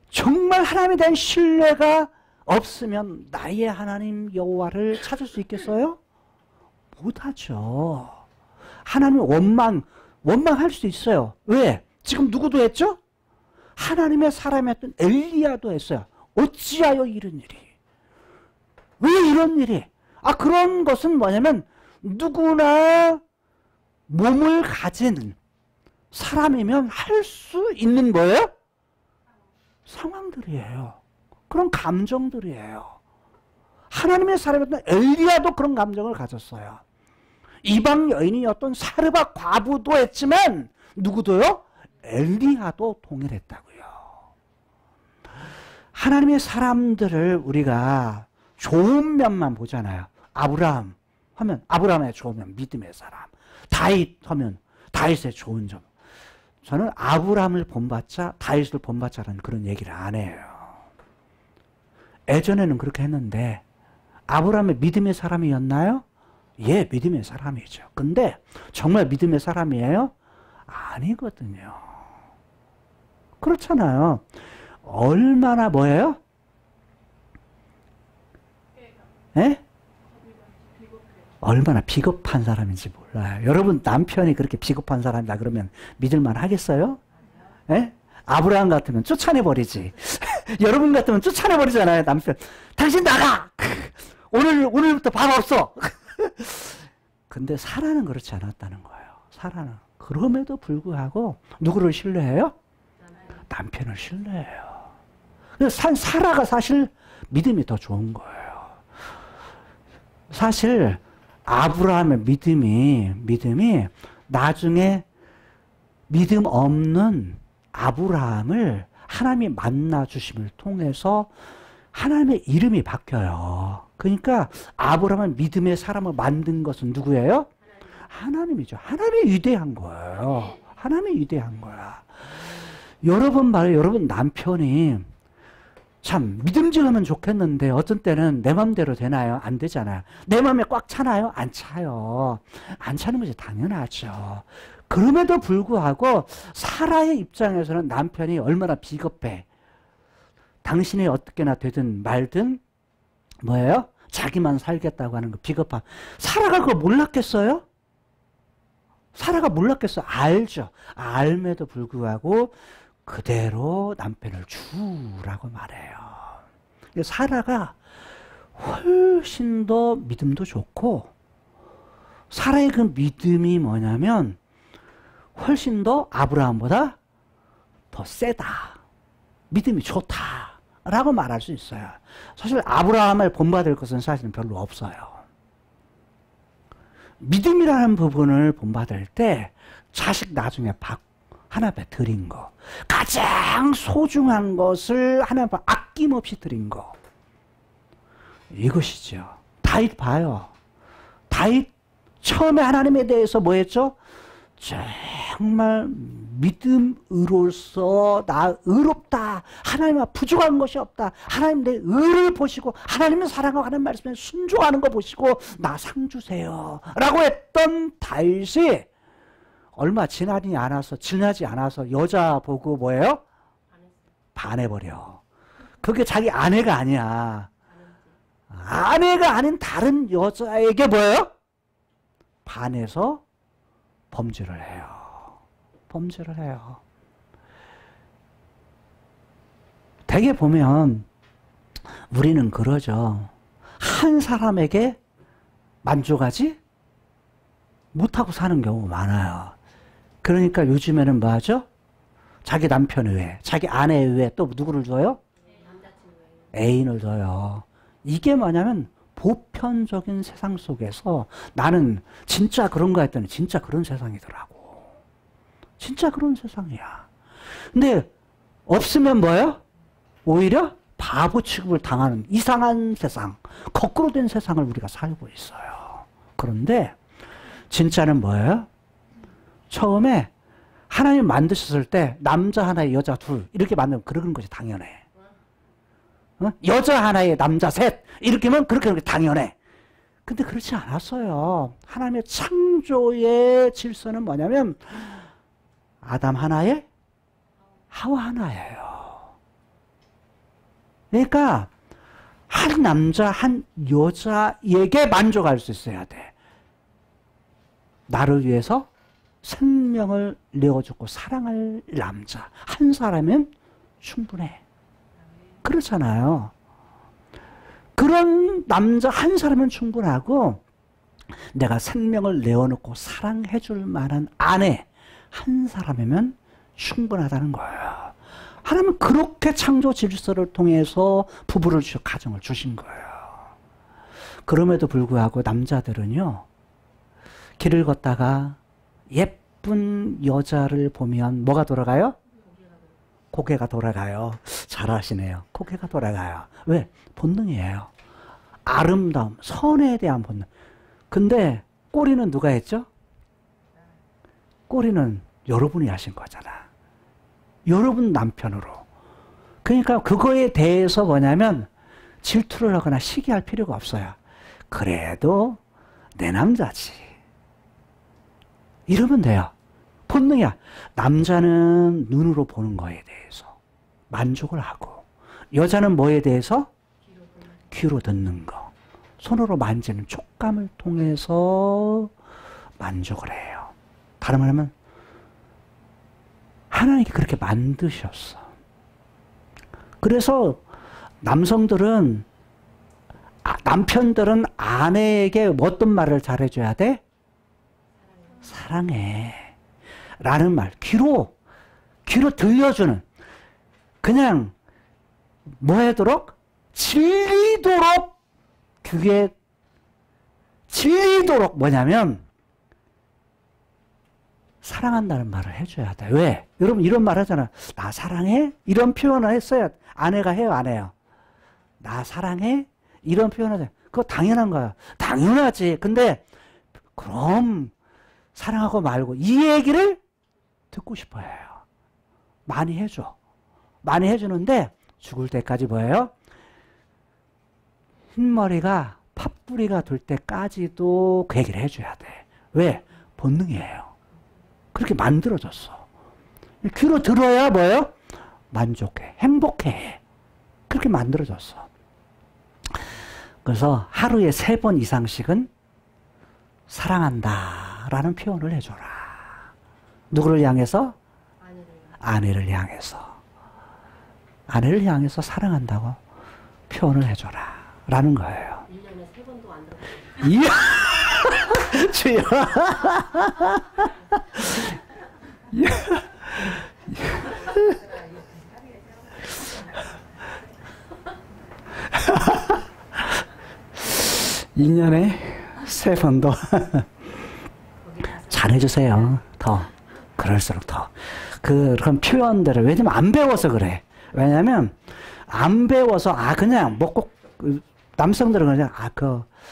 정말 하나님에 대한 신뢰가 없으면 나의 하나님 여호와를 찾을 수 있겠어요? 못하죠. 하나님 원망할 수 있어요. 왜? 지금 누구도 했죠? 하나님의 사람이었던 엘리야도 했어요. 어찌하여 이런 일이? 왜 이런 일이? 그런 것은 뭐냐면 누구나 몸을 가진 사람이면 할 수 있는 뭐예요? 상황들이에요. 그런 감정들이에요. 하나님의 사람이었던 엘리야도 그런 감정을 가졌어요. 이방 여인이었던 사르밧 과부도 했지만 누구도요? 엘리야도 동일했다고요. 하나님의 사람들을 우리가 좋은 면만 보잖아요. 아브라함 하면 아브라함의 좋은 면, 믿음의 사람. 다윗 하면 다윗의 좋은 점. 저는 아브라함을 본받자 다윗을 본받자라는 그런 얘기를 안 해요. 예전에는 그렇게 했는데 아브라함의 믿음의 사람이었나요? 예, 믿음의 사람이죠. 근데 정말 믿음의 사람이에요? 아니거든요. 그렇잖아요. 얼마나 뭐예요? 예? 얼마나 비겁한 사람인지 몰라요. 여러분 남편이 그렇게 비겁한 사람이다 그러면 믿을만 하겠어요? 예? 아브라함 같으면 쫓아내버리지. 여러분 같으면 쫓아내버리잖아요. 남편. 당신 나가! 오늘부터 밥 없어! 근데 사라는 그렇지 않았다는 거예요. 사라는. 그럼에도 불구하고 누구를 신뢰해요? 남편을 신뢰해요. 그래서 사라가 사실 믿음이 더 좋은 거예요. 사실 아브라함의 믿음이 나중에 믿음 없는 아브라함을 하나님이 만나주심을 통해서 하나님의 이름이 바뀌어요. 그러니까 아브라함은 믿음의 사람을 만든 것은 누구예요? 하나님이죠. 하나님이 위대한 거예요. 하나님이 위대한 거야. 여러분 말이에요. 여러분 남편이 참 믿음직하면 좋겠는데 어떤 때는 내 맘대로 되나요? 안 되잖아요. 내 맘에 꽉 차나요? 안 차요. 안 차는 것이 당연하죠. 그럼에도 불구하고 사라의 입장에서는 남편이 얼마나 비겁해. 당신이 어떻게나 되든 말든 뭐예요? 자기만 살겠다고 하는 거 비겁함. 사라가 그거 몰랐겠어요? 사라가 몰랐겠어요? 알죠. 알매도 불구하고 그대로 남편을 주라고 말해요. 사라가 훨씬 더 믿음도 좋고 사라의 그 믿음이 뭐냐면 훨씬 더 아브라함보다 더 세다. 믿음이 좋다라고 말할 수 있어요. 사실 아브라함을 본받을 것은 사실은 별로 없어요. 믿음이라는 부분을 본받을 때 자식 나중에 하나님 앞에 드린 거, 가장 소중한 것을 하나님 앞에 아낌없이 드린 거, 이것이죠. 다윗 봐요. 다윗 처음에 하나님에 대해서 뭐 했죠? 정말 믿음으로서 나 의롭다. 하나님 앞 부족한 것이 없다. 하나님 내 의를 보시고 하나님의 사랑하고 하나님 말씀에 순종하는 거 보시고 나 상 주세요. 라고 했던 다윗이 얼마 지나지 않아서 여자 보고 뭐예요? 반해버려. 그게 자기 아내가 아니야. 아내가 아닌 다른 여자에게 뭐예요? 반해서 범죄를 해요. 범죄를 해요. 되게 보면 우리는 그러죠. 한 사람에게 만족하지 못하고 사는 경우가 많아요. 그러니까 요즘에는 뭐 하죠? 자기 남편 외에, 자기 아내 외에 또 누구를 줘요? 애인을 줘요. 이게 뭐냐면 보편적인 세상 속에서 나는 진짜 그런가 했더니 진짜 그런 세상이더라고. 진짜 그런 세상이야. 근데 없으면 뭐예요? 오히려 바보 취급을 당하는 이상한 세상, 거꾸로 된 세상을 우리가 살고 있어요. 그런데 진짜는 뭐예요? 처음에 하나님 만드셨을 때 남자 하나, 여자 둘 이렇게 만들면 그런 것이 당연해. 여자 하나에 남자 셋. 이렇게 하면 그렇게 당연해. 근데 그렇지 않았어요. 하나님의 창조의 질서는 뭐냐면 아담 하나에 하와 하나예요. 그러니까 한 남자 한 여자에게 만족할 수 있어야 돼. 나를 위해서 생명을 내어주고 사랑할 남자 한 사람은 충분해. 그렇잖아요. 그런 남자 한 사람은 충분하고 내가 생명을 내어놓고 사랑해 줄 만한 아내 한 사람이면 충분하다는 거예요. 하나님은 그렇게 창조 질서를 통해서 부부를 주시고 가정을 주신 거예요. 그럼에도 불구하고 남자들은요, 길을 걷다가 예쁜 여자를 보면 뭐가 돌아가요? 고개가 돌아가요. 잘하시네요. 고개가 돌아가요. 왜? 본능이에요. 아름다움, 선에 대한 본능. 근데 꼬리는 누가 했죠? 꼬리는 여러분이 하신 거잖아. 여러분 남편으로. 그러니까 그거에 대해서 뭐냐면 질투를 하거나 시기할 필요가 없어요. 그래도 내 남자지. 이러면 돼요. 본능이야. 남자는 눈으로 보는 거에 대해서 만족을 하고, 여자는 뭐에 대해서? 귀로 듣는 거. 손으로 만지는 촉감을 통해서 만족을 해요. 다른 말하면 하나님께 그렇게 만드셨어. 그래서 남성들은, 남편들은 아내에게 어떤 말을 잘해줘야 돼? 사랑해. 라는 말. 귀로 들려주는. 그냥 뭐 하도록? 질리도록 그게 질리도록 뭐냐면 사랑한다는 말을 해줘야 돼. 왜? 여러분 이런 말 하잖아. 나 사랑해? 이런 표현을 했어야 아내가 해요, 안 해요? 나 사랑해? 이런 표현을 하잖아. 그거 당연한 거야. 당연하지. 근데 그럼 사랑하고 말고 이 얘기를 듣고 싶어 해요. 많이 해줘. 많이 해주는데 죽을 때까지 뭐예요? 흰머리가 팥뿌리가 될 때까지도 그 얘기를 해줘야 돼. 왜? 본능이에요. 그렇게 만들어졌어. 귀로 들어야 뭐예요? 만족해. 행복해. 그렇게 만들어졌어. 그래서 하루에 3번 이상씩은 사랑한다 라는 표현을 해줘라. 누구를 향해서? 아내를 향해서. 아내를 향해서 사랑한다고 표현을 해줘라 라는 거예요. 1년에 3번도 안 들어요. 이야! 주여! 이야! 2년에 3번도 잘해주세요. 더. 그럴수록 더. 그런 표현들을, 왜냐면 안 배워서 그래. 왜냐면 안 배워서, 그냥 뭐 꼭, 남성들은 그냥,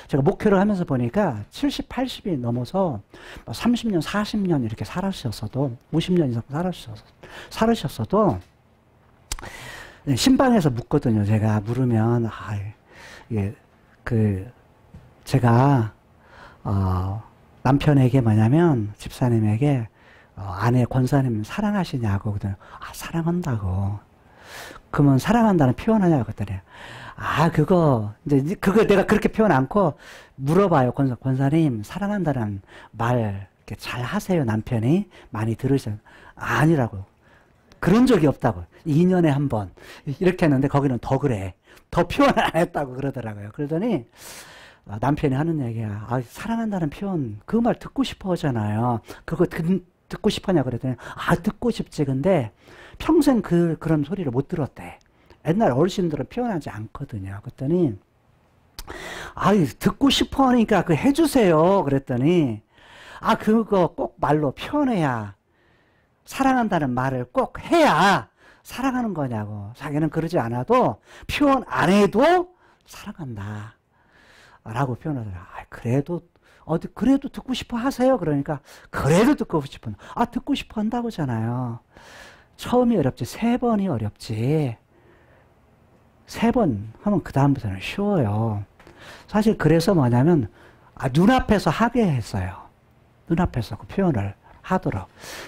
제가 목회를 하면서 보니까 70, 80이 넘어서 30년, 40년 이렇게 살아셨어도, 50년 이상 살으셨어도, 신방에서 묻거든요. 제가 물으면, 제가, 남편에게 뭐냐면, 집사님에게, 아내 권사님 사랑하시냐고. 그랬더니, 사랑한다고. 그러면 사랑한다는 표현하냐고 그랬더니, 그거 내가 그렇게 표현 않고 물어봐요. 권사님, 사랑한다는 말 이렇게 잘 하세요, 남편이? 많이 들으셔요. 아니라고. 그런 적이 없다고. 2년에 한 번. 이렇게 했는데 거기는 더 그래. 더 표현 안 했다고 그러더라고요. 그러더니 남편이 하는 얘기야. 사랑한다는 표현, 그 말 듣고 싶어 하잖아요. 그거 듣고 싶었냐 그랬더니, 듣고 싶지. 근데 평생 그런 소리를 못 들었대. 옛날 어르신들은 표현하지 않거든요. 그랬더니, 듣고 싶어 하니까 해주세요. 그랬더니, 그거 꼭 말로 표현해야, 사랑한다는 말을 꼭 해야 사랑하는 거냐고. 자기는 그러지 않아도 표현 안 해도 사랑한다. 라고 표현하더라. 그래도 듣고 싶어 하세요. 그러니까, 그래도 듣고 싶어. 듣고 싶어 한다고잖아요. 처음이 어렵지, 3번이 어렵지. 3번 하면 그 다음부터는 쉬워요. 사실 그래서 뭐냐면 눈앞에서 하게 했어요. 눈앞에서 그 표현을 하도록.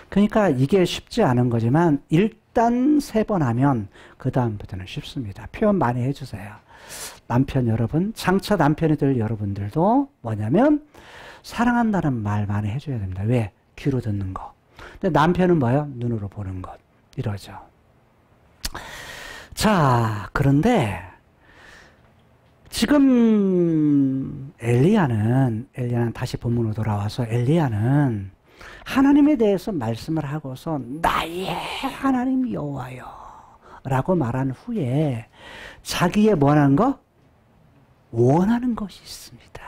그러니까 이게 쉽지 않은 거지만 일단 3번 하면 그 다음부터는 쉽습니다. 표현 많이 해주세요. 남편 여러분, 장차 남편이 될 여러분들도 뭐냐면 사랑한다는 말 많이 해줘야 됩니다. 왜? 귀로 듣는 거. 근데 남편은 뭐예요? 눈으로 보는 것. 이러죠. 자, 그런데 지금 엘리야는 다시 본문으로 돌아와서 엘리야는 하나님에 대해서 말씀을 하고서 나의 하나님 여호와여 라고 말한 후에 자기의 원하는 것이 있습니다.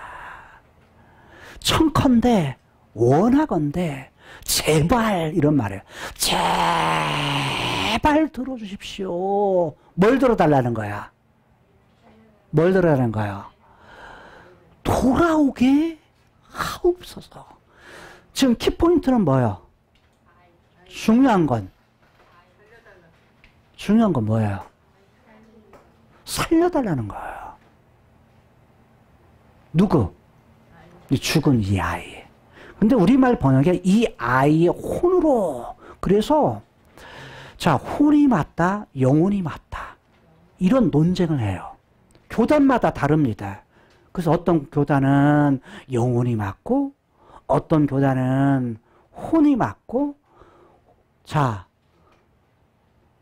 청컨대 원하건대 제발 이런 말이에요. 제발 들어주십시오. 뭘 들어달라는 거야? 뭘 들어달라는 거야? 돌아오게 하옵소서. 지금 키포인트는 뭐예요? 중요한 건 뭐예요? 살려달라는 거예요. 누구? 이 죽은 이 아이. 근데 우리말 번역에 이 아이의 혼으로. 그래서 자, 혼이 맞다, 영혼이 맞다. 이런 논쟁을 해요. 교단마다 다릅니다. 그래서 어떤 교단은 영혼이 맞고 어떤 교단은 혼이 맞고 자,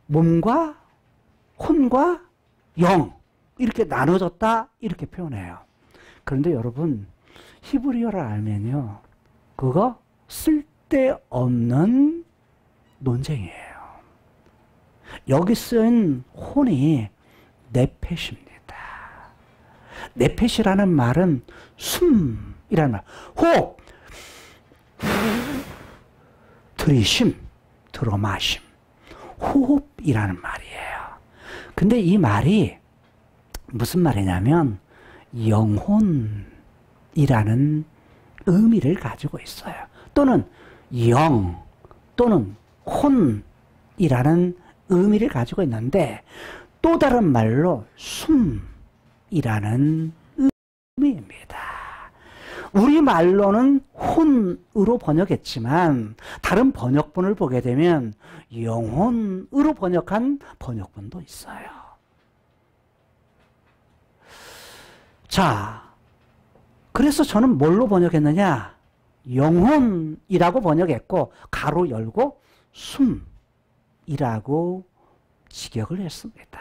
몸과 혼과 영 이렇게 나눠졌다 이렇게 표현해요. 그런데 여러분 히브리어를 알면요 그거 쓸데없는 논쟁이에요. 여기 쓴 혼이 네펫입니다. 네펫이라는 말은 숨이라는 말. 호흡, 들이쉼, 들어마심, 호흡이라는 말이에요. 근데 이 말이 무슨 말이냐면 영혼이라는 의미를 가지고 있어요. 또는 영 또는 혼이라는 의미를 가지고 있는데 또 다른 말로 숨이라는 의미입니다. 우리말로는 혼으로 번역했지만 다른 번역본을 보게 되면 영혼으로 번역한 번역본도 있어요. 자, 그래서 저는 뭘로 번역했느냐? 영혼이라고 번역했고 가로 열고 숨이라고 직역을 했습니다.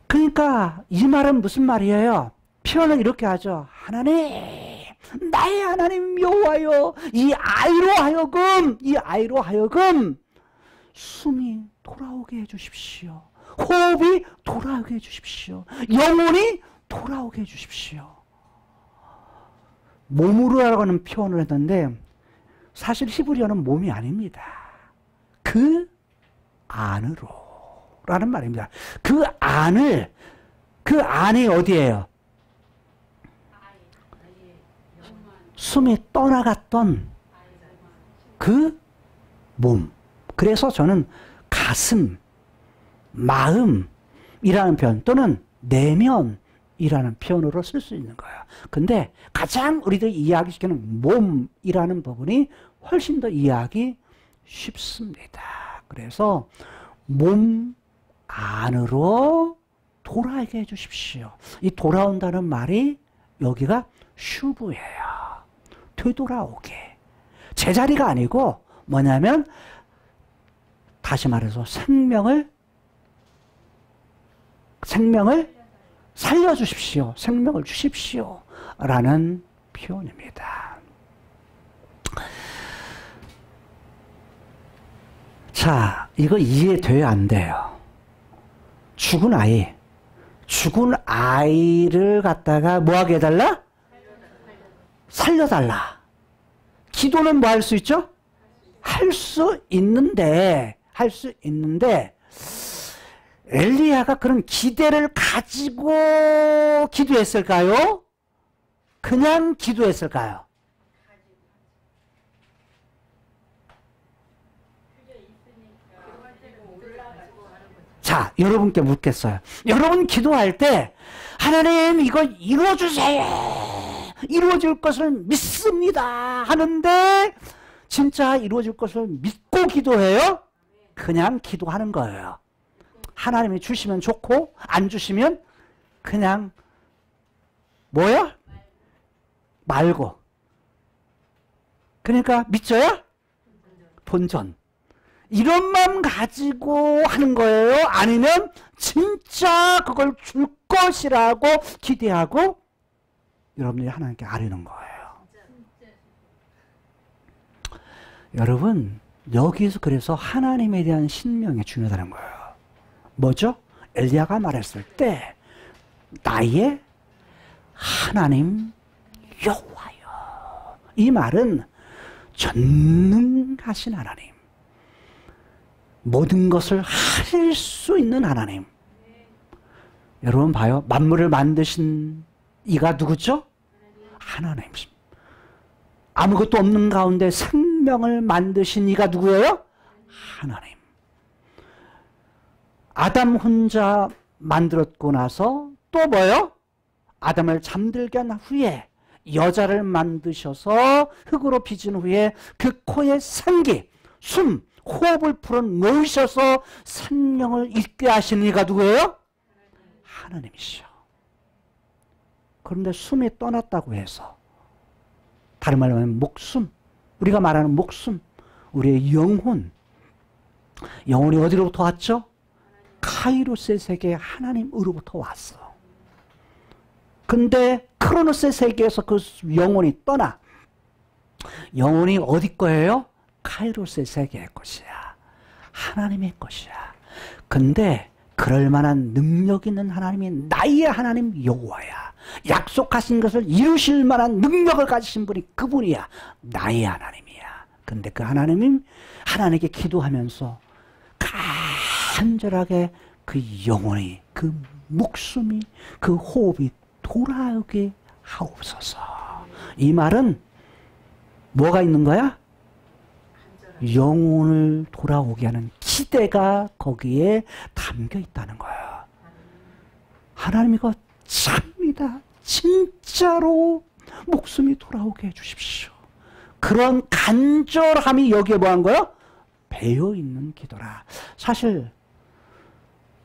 그러니까 이 말은 무슨 말이에요? 표현을 이렇게 하죠. 하나님, 나의 하나님 여호와여, 이 아이로 하여금 숨이 돌아오게 해주십시오. 호흡이 돌아오게 해주십시오. 영혼이 돌아오게 해주십시오. 몸으로 하라는 표현을 했는데 사실 히브리어는 몸이 아닙니다. 그 안으로 라는 말입니다. 그 안이 어디예요? 숨이 떠나갔던 그 몸. 그래서 저는 가슴, 마음이라는 표현 또는 내면이라는 표현으로 쓸 수 있는 거예요. 근데 가장 우리들이 이해하기시키는 몸이라는 부분이 훨씬 더 이해하기 쉽습니다. 그래서 몸 안으로 돌아오게 해주십시오. 이 돌아온다는 말이 여기가 슈브예요. 되돌아오게. 제자리가 아니고 뭐냐면 다시 말해서 생명을 살려주십시오. 생명을 주십시오. 라는 표현입니다. 자, 이거 이해돼야 안 돼요. 죽은 아이를 갖다가 뭐 하게 해달라? 살려달라. 기도는 뭐 할 수 있죠? 할 수 있는데 엘리야가 그런 기대를 가지고 기도했을까요? 그냥 기도했을까요? 자, 여러분께 묻겠어요. 여러분 기도할 때 하나님 이거 이루어주세요. 이루어질 것을 믿습니다 하는데 진짜 이루어질 것을 믿고 기도해요? 그냥 기도하는 거예요. 하나님이 주시면 좋고 안 주시면 그냥 뭐야? 말고. 그러니까 믿져야? 본전. 이런 마음 가지고 하는 거예요? 아니면 진짜 그걸 줄 것이라고 기대하고 여러분들이 하나님께 아뢰는 거예요. 여러분 여기서 그래서 하나님에 대한 신명이 중요하다는 거예요. 뭐죠? 엘리야가 말했을 때 나의 하나님 여호와여. 이 말은 전능하신 하나님, 모든 것을 할 수 있는 하나님. 여러분 봐요. 만물을 만드신 이가 누구죠? 하나님. 아무것도 없는 가운데 생명을 만드신 이가 누구예요? 하나님. 아담 혼자 만들었고 나서 또 뭐요? 아담을 잠들게 한 후에 여자를 만드셔서 흙으로 빚은 후에 그 코에 생기, 숨, 호흡을 풀어 놓으셔서 생명을 있게 하신 이가 누구예요? 하나님이시죠. 그런데 숨이 떠났다고 해서 다른 말로 하면 목숨, 우리가 말하는 목숨, 우리의 영혼이 어디로부터 왔죠? 카이로스의 세계 하나님으로부터 왔어. 근데 크로노스의 세계에서 그 영혼이 떠나 영혼이 어디 거예요? 카이로스의 세계의 것이야. 하나님의 것이야. 근데 그럴 만한 능력 있는 하나님이 나의 하나님 여호와야. 약속하신 것을 이루실 만한 능력을 가지신 분이 그분이야. 나의 하나님이야. 근데 그 하나님이 하나님께 기도하면서 간절하게 그 영혼이, 그 목숨이, 그 호흡이 돌아오게 하옵소서. 이 말은 뭐가 있는 거야? 영혼을 돌아오게 하는 기대가 거기에 담겨 있다는 거예요. 하나님 이거 참니다. 진짜로 목숨이 돌아오게 해주십시오. 그런 간절함이 여기에 뭐한 거예요? 배어있는 기도라. 사실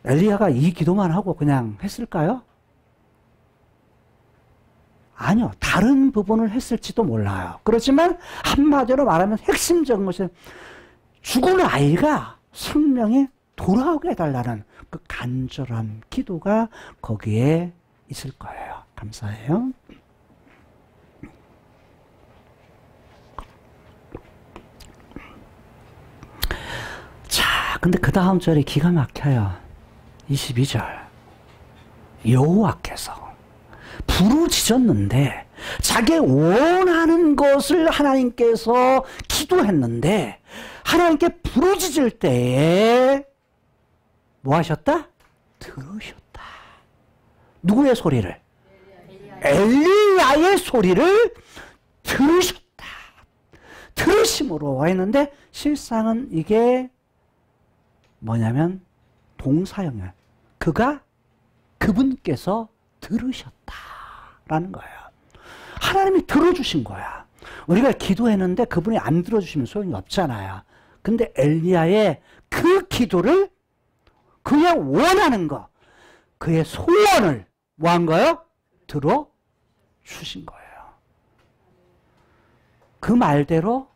엘리야가 이 기도만 하고 그냥 했을까요? 아니요. 다른 부분을 했을지도 몰라요. 그렇지만 한마디로 말하면 핵심적인 것은 죽은 아이가 생명에 돌아오게 해달라는 그 간절한 기도가 거기에 있을 거예요. 감사해요. 자, 근데 그 다음 절이 기가 막혀요. 22절. 여호와께서 부르짖었는데 자기 원하는 것을 하나님께서 기도했는데 하나님께 부르짖을 때에 뭐 하셨다? 들으셨다. 누구의 소리를? 엘리야의 소리를 들으셨다. 들으심으로 했는데 실상은 이게 뭐냐면 동사형이야. 그분께서 들으셨다라는 거예요. 하나님이 들어주신 거야. 우리가 기도했는데 그분이 안 들어주시면 소용이 없잖아요. 근데 엘리야의 그 기도를 그의 원하는 거, 그의 소원을 뭐 한 거예요? 들어주신 거예요. 그 말대로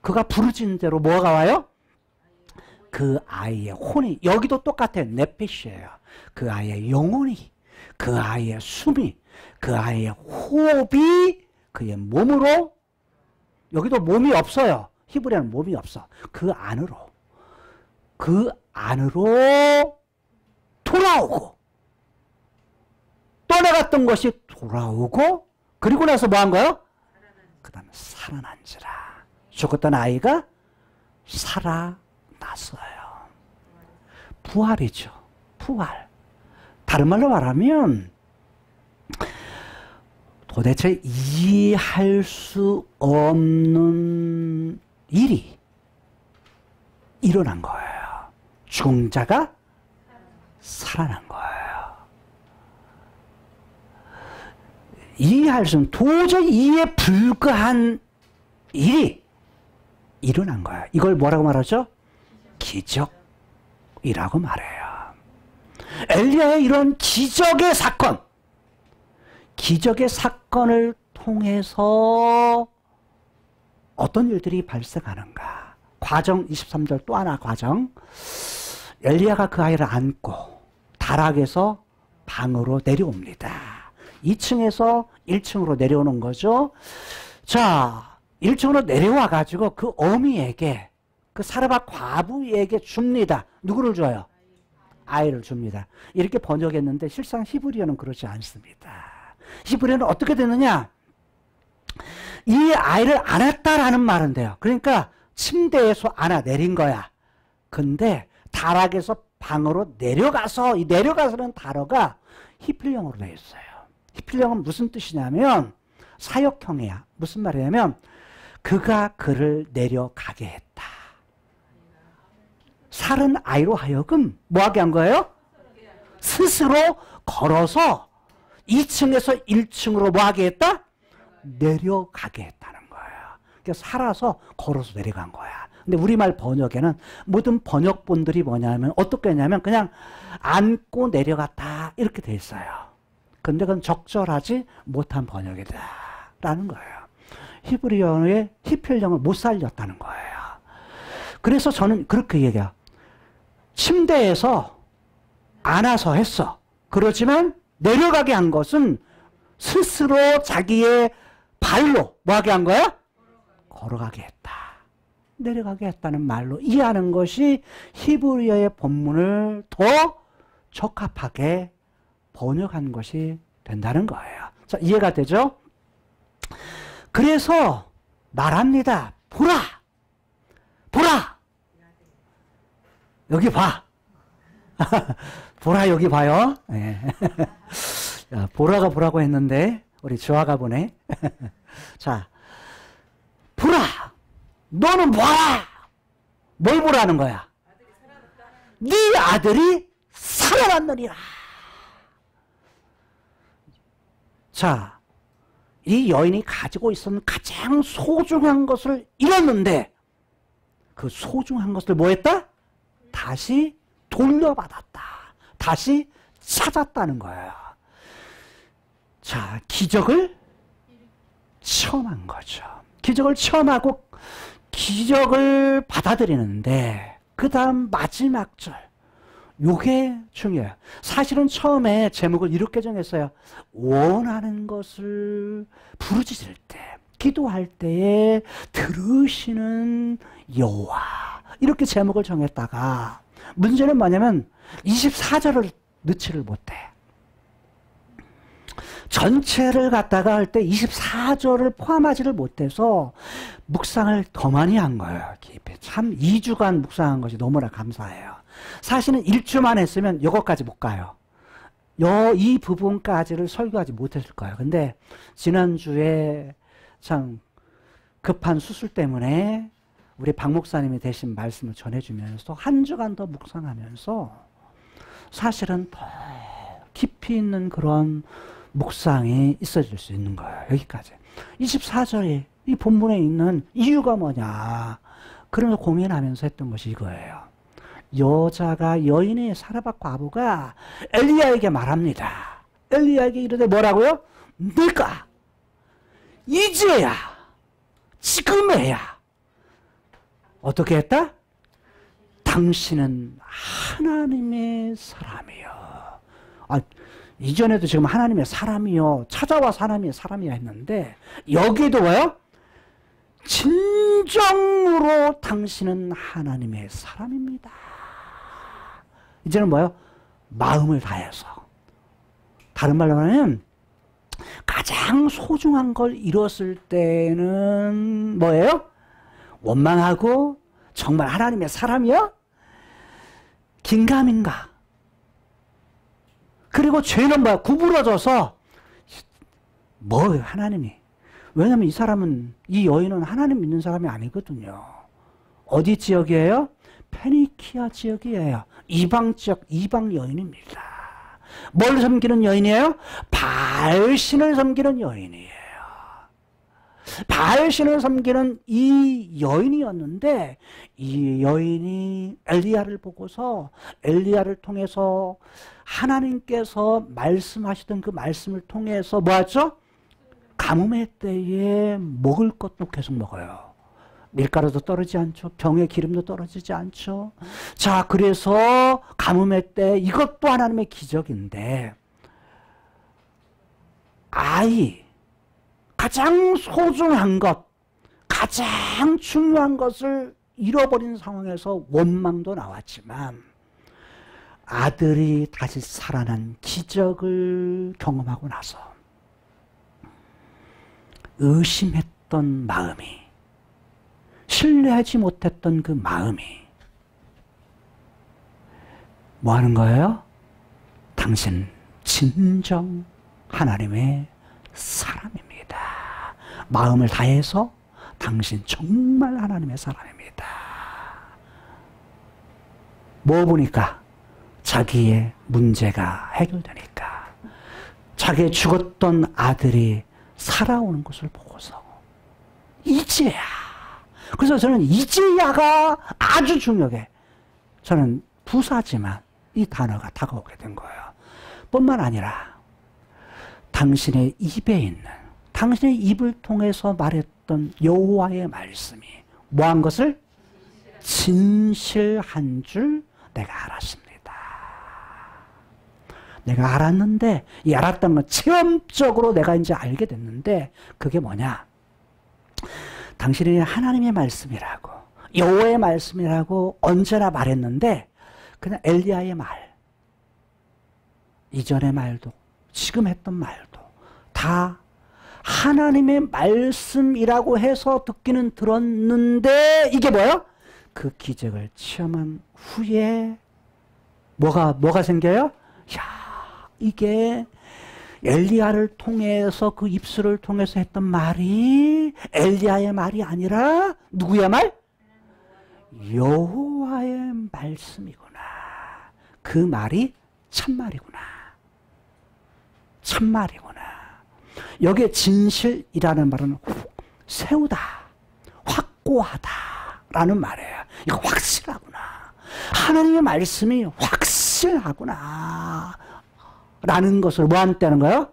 그가 부르짖은 대로 뭐가 와요? 그 아이의 혼이, 여기도 똑같아요. 네페시예요. 그 아이의 영혼이, 그 아이의 숨이, 그 아이의 호흡이 그의 몸으로, 여기도 몸이 없어요. 히브리어는 몸이 없어. 그 안으로 돌아오고, 떠나갔던 것이 돌아오고, 그리고 나서 뭐 한 거예요? 그 다음에 살아난지라. 죽었던 아이가 살아났어요. 부활이죠. 부활. 다른 말로 말하면 도대체 이해할 수 없는 일이 일어난 거예요. 죽은 자가 살아난 거예요. 이해할 수는 도저히 이해 불가한 일이 일어난 거예요. 이걸 뭐라고 말하죠? 기적이라고 말해요. 엘리야의 이런 기적의 사건을 통해서 어떤 일들이 발생하는가. 과정 23절 또 하나 과정. 엘리야가 그 아이를 안고 다락에서 방으로 내려옵니다. 2층에서 1층으로 내려오는 거죠. 자, 1층으로 내려와 가지고 그 어미에게, 그 사르밧 과부에게 줍니다. 누구를 줘요? 아이를 줍니다. 이렇게 번역했는데 실상 히브리어는 그렇지 않습니다. 히브리어는 어떻게 되느냐? 이 아이를 안았다라는 말은 돼요. 그러니까 침대에서 안아 내린 거야. 근데 다락에서 방으로 내려가서, 이 내려가서는 단어가 히필령으로 되어 있어요. 히필령은 무슨 뜻이냐면 사역형이야. 무슨 말이냐면 그가 그를 내려가게 했다. 살은 아이로 하여금 뭐하게 한 거예요? 스스로 걸어서 2층에서 1층으로 뭐하게 했다? 내려가게 했다는 거예요. 그러니까 살아서 걸어서 내려간 거야. 근데 우리말 번역에는 모든 번역본들이 뭐냐면 어떻게 했냐면 그냥 안고 내려갔다 이렇게 돼 있어요. 근데 그건 적절하지 못한 번역이다 라는 거예요. 히브리어의 히필령을 못 살렸다는 거예요. 그래서 저는 그렇게 얘기해요. 침대에서 안아서 했어. 그렇지만 내려가게 한 것은 스스로 자기의 발로 뭐하게 한 거야? 걸어가게 했다. 내려가게 했다는 말로 이해하는 것이 히브리어의 본문을 더 적합하게 번역한 것이 된다는 거예요. 자, 이해가 되죠? 그래서 말합니다. 보라! 보라! 여기 봐! 보라, 여기 봐요. 네. 자, 보라가 보라고 했는데, 우리 주아가 보네. 자, 보라! 너는 봐라! 뭘 보라는 거야? 네 아들이 살아났느니라. 자, 이 여인이 가지고 있었던 가장 소중한 것을 잃었는데 그 소중한 것을 뭐 했다? 다시 돌려받았다. 다시 찾았다는 거예요. 자, 기적을 체험한 거죠. 기적을 체험하고 기적을 받아들이는데 그 다음 마지막 절, 요게 중요해요. 사실은 처음에 제목을 이렇게 정했어요. 원하는 것을 부르짖을 때, 기도할 때에 들으시는 여호와, 이렇게 제목을 정했다가 문제는 뭐냐면 24절을 넣지를 못해. 전체를 갖다가 할 때 24절을 포함하지를 못해서 묵상을 더 많이 한 거예요. 깊이. 참 2주간 묵상한 것이 너무나 감사해요. 사실은 1주만 했으면 이것까지 못 가요. 이 부분까지를 설교하지 못했을 거예요. 근데 지난주에 참 급한 수술 때문에 우리 박 목사님이 대신 말씀을 전해주면서 한 주간 더 묵상하면서 사실은 더 깊이 있는 그런 묵상이 있어질 수 있는 거예요. 여기까지. 24절에 이 본문에 있는 이유가 뭐냐. 그러면서 고민하면서 했던 것이 이거예요. 여자가, 여인의 사르밧 과부가 엘리야에게 말합니다. 엘리야에게 이르되 뭐라고요? 내가 이제야, 지금에야 어떻게 했다? 당신은 하나님의 사람이요. 이전에도 지금 하나님의 사람이요, 찾아와 하나님의 사람이야 했는데 여기도 뭐요? 진정으로 당신은 하나님의 사람입니다. 이제는 뭐요? 마음을 다해서. 다른 말로 하면 가장 소중한 걸 잃었을 때는 뭐예요? 원망하고 정말 하나님의 사람이요? 긴가민가. 그리고 죄는 뭐야? 구부러져서 뭐 하나님이. 왜냐면 이 사람은, 이 여인은 하나님 믿는 사람이 아니거든요. 어디 지역이에요? 페니키아 지역이에요. 이방 지역, 이방 여인입니다. 뭘 섬기는 여인이에요? 바알신을 섬기는 여인이에요. 바알신을 섬기는 이 여인이었는데, 이 여인이 엘리야를 보고서 엘리야를 통해서 하나님께서 말씀하시던 그 말씀을 통해서 뭐하죠? 가뭄의 때에 먹을 것도 계속 먹어요. 밀가루도 떨어지지 않죠. 병의 기름도 떨어지지 않죠. 자, 그래서 가뭄의 때 이것도 하나님의 기적인데, 아이, 가장 소중한 것, 가장 중요한 것을 잃어버린 상황에서 원망도 나왔지만 아들이 다시 살아난 기적을 경험하고 나서 의심했던 마음이, 신뢰하지 못했던 그 마음이 뭐 하는 거예요? 당신 진정 하나님의 사람입니다. 마음을 다해서 당신 정말 하나님의 사람입니다. 뭐 보니까 자기의 문제가 해결되니까 자기의 죽었던 아들이 살아오는 것을 보고서 이제야. 그래서 저는 이제야가 아주 중요해. 저는 부사지만 이 단어가 다가오게 된 거예요. 뿐만 아니라 당신의 입에 있는, 당신의 입을 통해서 말했던 여호와의 말씀이 뭐한 것을? 진실한 줄 내가 알았습니다. 내가 알았는데, 이 알았다는 건 체험적으로 내가 이제 알게 됐는데, 그게 뭐냐? 당신이 하나님의 말씀이라고, 여호와의 말씀이라고 언제나 말했는데, 그냥 엘리야의 말, 이전의 말도 지금 했던 말도 다 하나님의 말씀이라고 해서 듣기는 들었는데, 이게 뭐예요? 그 기적을 체험한 후에 뭐가 생겨요? 야, 이게 엘리야를 통해서, 그 입술을 통해서 했던 말이 엘리야의 말이 아니라 누구의 말? 여호와의 말씀이구나. 그 말이 참말이구나. 참말이구나. 여기에 진실이라는 말은 세우다, 확고하다 라는 말이에요. 이거 확실하구나. 하나님의 말씀이 확실하구나 라는 것을 뭐 한다는 거예요?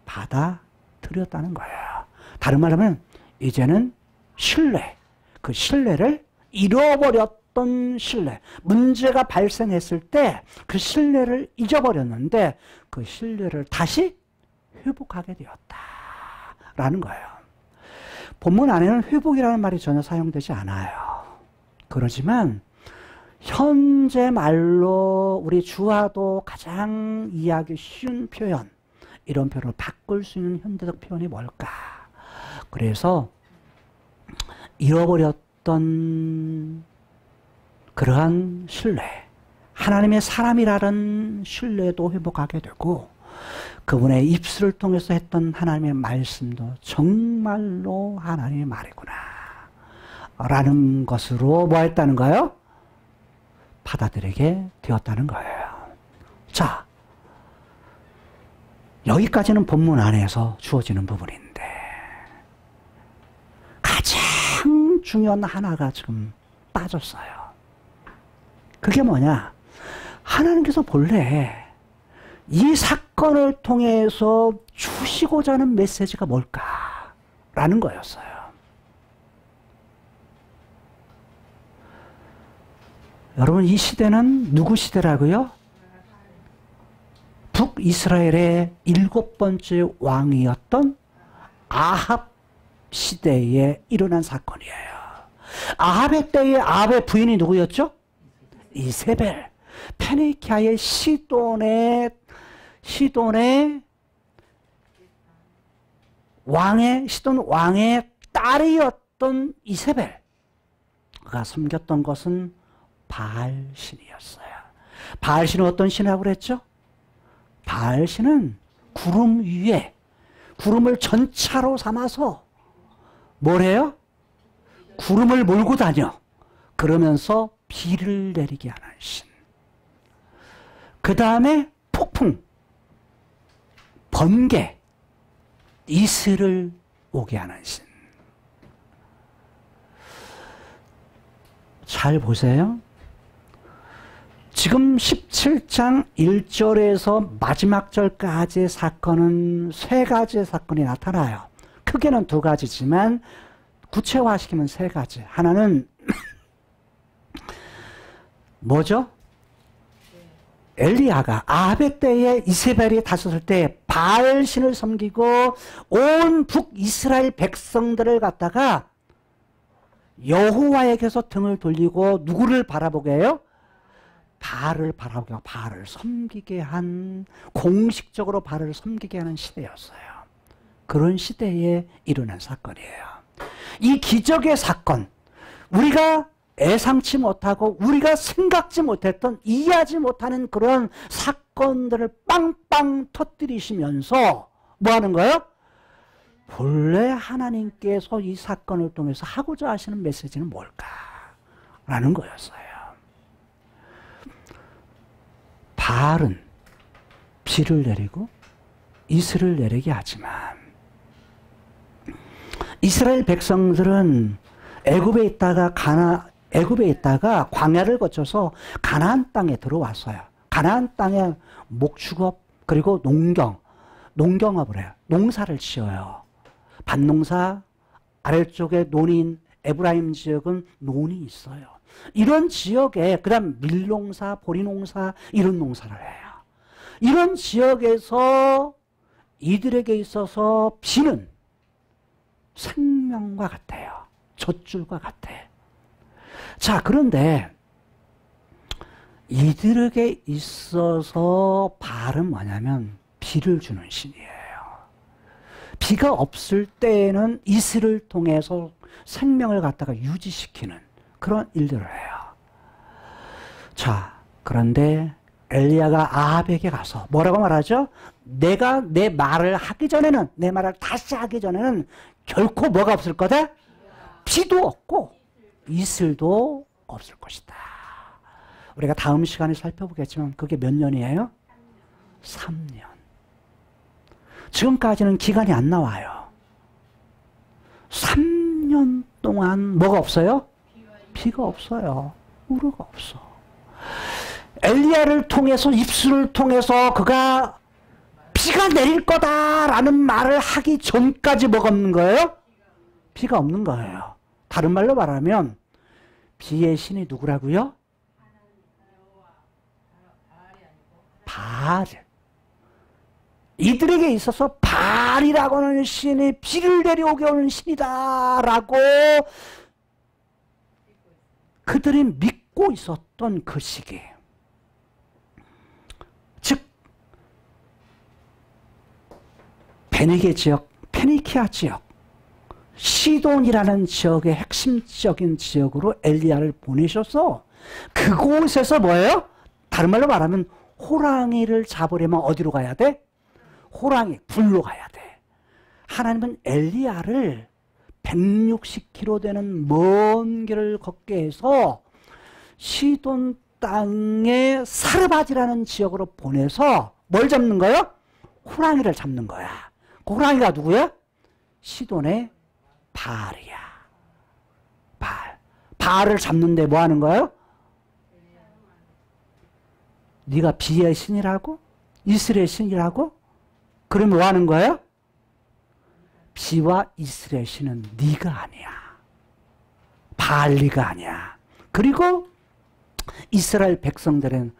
받아들였다는 거예요. 다른 말하면 이제는 신뢰, 그 신뢰를 잃어버렸던 신뢰, 문제가 발생했을 때 그 신뢰를 잊어버렸는데 그 신뢰를 다시 회복하게 되었다라는 거예요. 본문 안에는 회복이라는 말이 전혀 사용되지 않아요. 그러지만 현재 말로 우리 주와도 가장 이해하기 쉬운 표현, 이런 표현을 바꿀 수 있는 현대적 표현이 뭘까? 그래서 잃어버렸던 그러한 신뢰, 하나님의 사람이라는 신뢰도 회복하게 되고, 그분의 입술을 통해서 했던 하나님의 말씀도 정말로 하나님의 말이구나 라는 것으로 뭐 했다는 거예요? 받아들이게 되었다는 거예요. 자, 여기까지는 본문 안에서 주어지는 부분인데, 가장 중요한 하나가 지금 빠졌어요. 그게 뭐냐? 하나님께서 본래 이 사건을 통해서 주시고자 하는 메시지가 뭘까라는 거였어요. 여러분, 이 시대는 누구 시대라고요? 북이스라엘의 7번째 왕이었던 아합 시대에 일어난 사건이에요. 아합의 때에 아합의 부인이 누구였죠? 이세벨. 페니키아의 시돈의 시돈 왕의 딸이었던 이세벨. 그가 섬겼던 것은 바알신이었어요. 바알신은 어떤 신이라고 그랬죠? 바알신은 구름 위에 구름을 전차로 삼아서 뭘 해요? 구름을 몰고 다녀. 그러면서 비를 내리게 하는 신. 그 다음에 폭풍, 번개, 이슬을 오게 하는 신. 잘 보세요. 지금 17장 1절에서 마지막 절까지의 사건은 세 가지의 사건이 나타나요. 크게는 두 가지지만 구체화시키면 세 가지. 하나는 뭐죠? 엘리야가 아합의 때에 이세벨이 다스릴 때 바알신을 섬기고 온 북이스라엘 백성들을 갖다가 여호와에게서 등을 돌리고 누구를 바라보게 해요? 바알을 바라보게 하고 바알을 섬기게 한, 공식적으로 바알을 섬기게 하는 시대였어요. 그런 시대에 일어난 사건이에요. 이 기적의 사건, 우리가 예상치 못하고 우리가 생각지 못했던, 이해하지 못하는 그런 사건들을 빵빵 터뜨리시면서 뭐 하는 거예요? 본래 하나님께서 이 사건을 통해서 하고자 하시는 메시지는 뭘까라는 거였어요. 바알은 비를 내리고 이슬을 내리게 하지만 이스라엘 백성들은 애굽에 있다가 광야를 거쳐서 가나안 땅에 들어왔어요. 가나안 땅에 목축업 그리고 농경업을 해요. 농사를 지어요. 밭농사, 아래쪽에 논인 에브라임 지역은 논이 있어요. 이런 지역에 그다음 밀농사, 보리농사 이런 농사를 해요. 이런 지역에서 이들에게 있어서 비는 생명과 같아요. 젖줄과 같아. 자, 그런데 이들에게 있어서 바알은 뭐냐면 비를 주는 신이에요. 비가 없을 때에는 이슬을 통해서 생명을 갖다가 유지시키는 그런 일들을 해요. 자, 그런데 엘리야가 아합에게 가서 뭐라고 말하죠? 내가 내 말을 하기 전에는, 내 말을 다시 하기 전에는 결코 뭐가 없을 거다? 비도 없고 이슬도 없을 것이다. 우리가 다음 시간에 살펴보겠지만 그게 몇 년이에요? 3년. 지금까지는 기간이 안 나와요. 3년 동안 뭐가 없어요? 비가 없어요. 우르가 없어. 엘리야를 통해서, 입술을 통해서 그가 비가 내릴 거다라는 말을 하기 전까지 뭐가 없는 거예요? 비가 없는 거예요. 다른 말로 말하면 비의 신이 누구라고요? 바알. 이들에게 있어서 바알이라고 하는 신이 비를 내려오게 하는 신이다라고 그들이 믿고 있었던 그 시기. 즉 베네게 지역, 페니키아 지역, 시돈이라는 지역의 핵심적인 지역으로 엘리야를 보내셔서 그곳에서 뭐예요? 다른 말로 말하면 호랑이를 잡으려면 어디로 가야 돼? 호랑이, 불로 가야 돼. 하나님은 엘리야를 160km 되는 먼 길을 걷게 해서 시돈 땅의 사르바지라는 지역으로 보내서 뭘 잡는 거예요? 호랑이를 잡는 거야. 그 호랑이가 누구야? 시돈의 바알이야. 바알. 바알을 잡는데 뭐 하는 거예요? 네가 비의 신이라고? 이슬의 신이라고? 그러면 뭐 하는 거예요? 비와 이슬의 신은 네가 아니야. 바알리가 아니야. 그리고 이스라엘 백성들은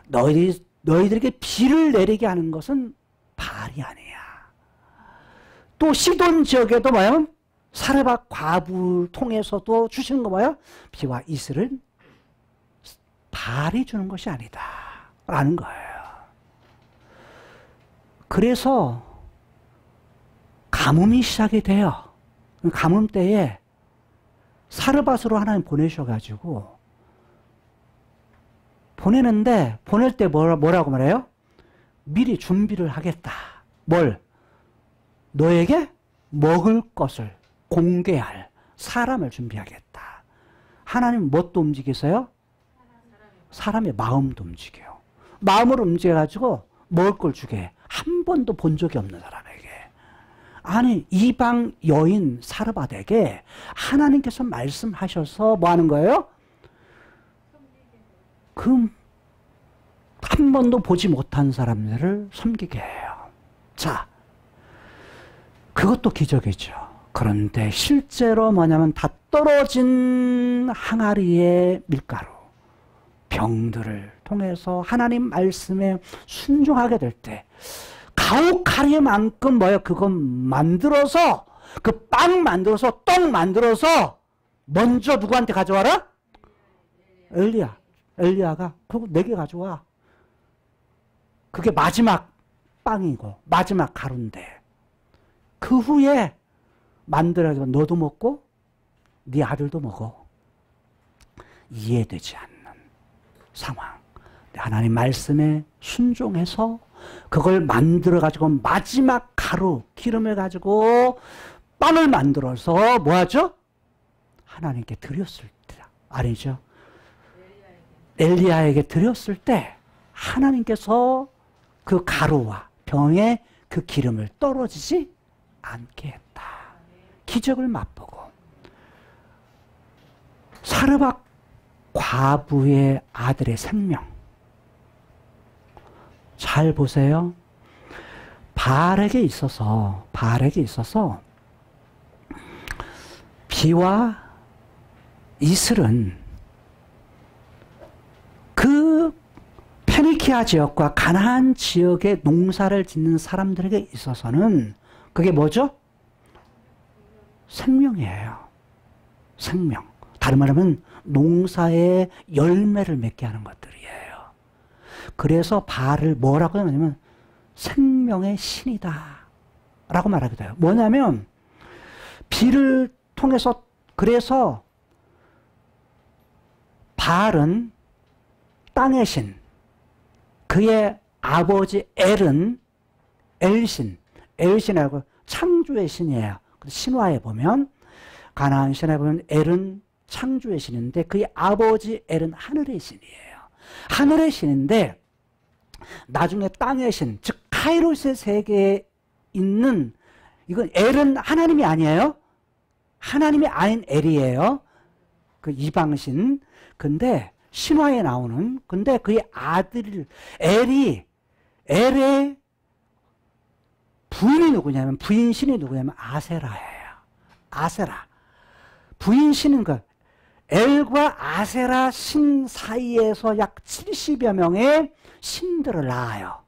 너희들에게 비를 내리게 하는 것은 바알이 아니야. 또 시돈 지역에도 뭐예요? 사르밧 과부를 통해서도 주시는 거 뭐예요? 비와 이슬을 바알이 주는 것이 아니다 라는 거예요. 그래서 가뭄이 시작이 돼요. 가뭄 때에 사르밧으로 하나님 보내셔가지고 보내는데 보낼 때 뭐라고 말해요? 미리 준비를 하겠다. 뭘? 너에게 먹을 것을 공개할 사람을 준비하겠다. 하나님 뭣도 움직이세요? 사람의 마음도 움직여요. 마음을 움직여가지고 먹을 걸 주게 해. 한 번도 본 적이 없는 사람에게. 아니 이방 여인 사르밧에게 하나님께서 말씀하셔서 뭐 하는 거예요? 그 한 번도 보지 못한 사람들을 섬기게 해요. 자, 그것도 기적이죠. 그런데 실제로 뭐냐면 다 떨어진 항아리의 밀가루, 병들을 통해서 하나님 말씀에 순종하게 될 때 가옥가리만큼 뭐예요? 그거 만들어서 그 빵 만들어서 떡 만들어서 먼저 누구한테 가져와라? 엘리야가 그거 4개 가져와. 그게 마지막 빵이고 마지막 가루인데 그 후에 만들어서 너도 먹고 네 아들도 먹어. 이해되지 않는 상황. 하나님 말씀에 순종해서 그걸 만들어 가지고 마지막 가루 기름을 가지고 빵을 만들어서 뭐 하죠? 하나님께 드렸을 때 아니죠? 엘리야에게 드렸을 때 하나님께서 그 가루와 병에 그 기름을 떨어지지 않게 했다. 기적을 맛보고 사르밧 과부의 아들의 생명. 잘 보세요. 바알에게 있어서 비와 이슬은 그 페니키아 지역과 가나안 지역의 농사를 짓는 사람들에게 있어서는 그게 뭐죠? 생명이에요. 생명. 다른 말하면 농사의 열매를 맺게 하는 것들이에요. 그래서 바알을 뭐라고 하냐면 생명의 신이다 라고 말하기도 해요. 뭐냐면 비를 통해서 그래서 바알은 땅의 신, 그의 아버지 엘은 엘신이라고 창조의 신이에요. 신화에 보면 가나안 신화에 보면 엘은 창조의 신인데 그의 아버지 엘은 하늘의 신이에요. 하늘의 신인데 나중에 땅의 신, 즉 카이로스의 세계에 있는 이건 엘은 하나님이 아니에요. 하나님이 아닌 엘이에요. 그 이방신. 근데 신화에 나오는 근데 그의 아들 엘의 부인이 누구냐면 부인신이 누구냐면 아세라예요. 아세라. 부인신은 그 엘과 아세라 신 사이에서 약 70여 명의 신들을 낳아요.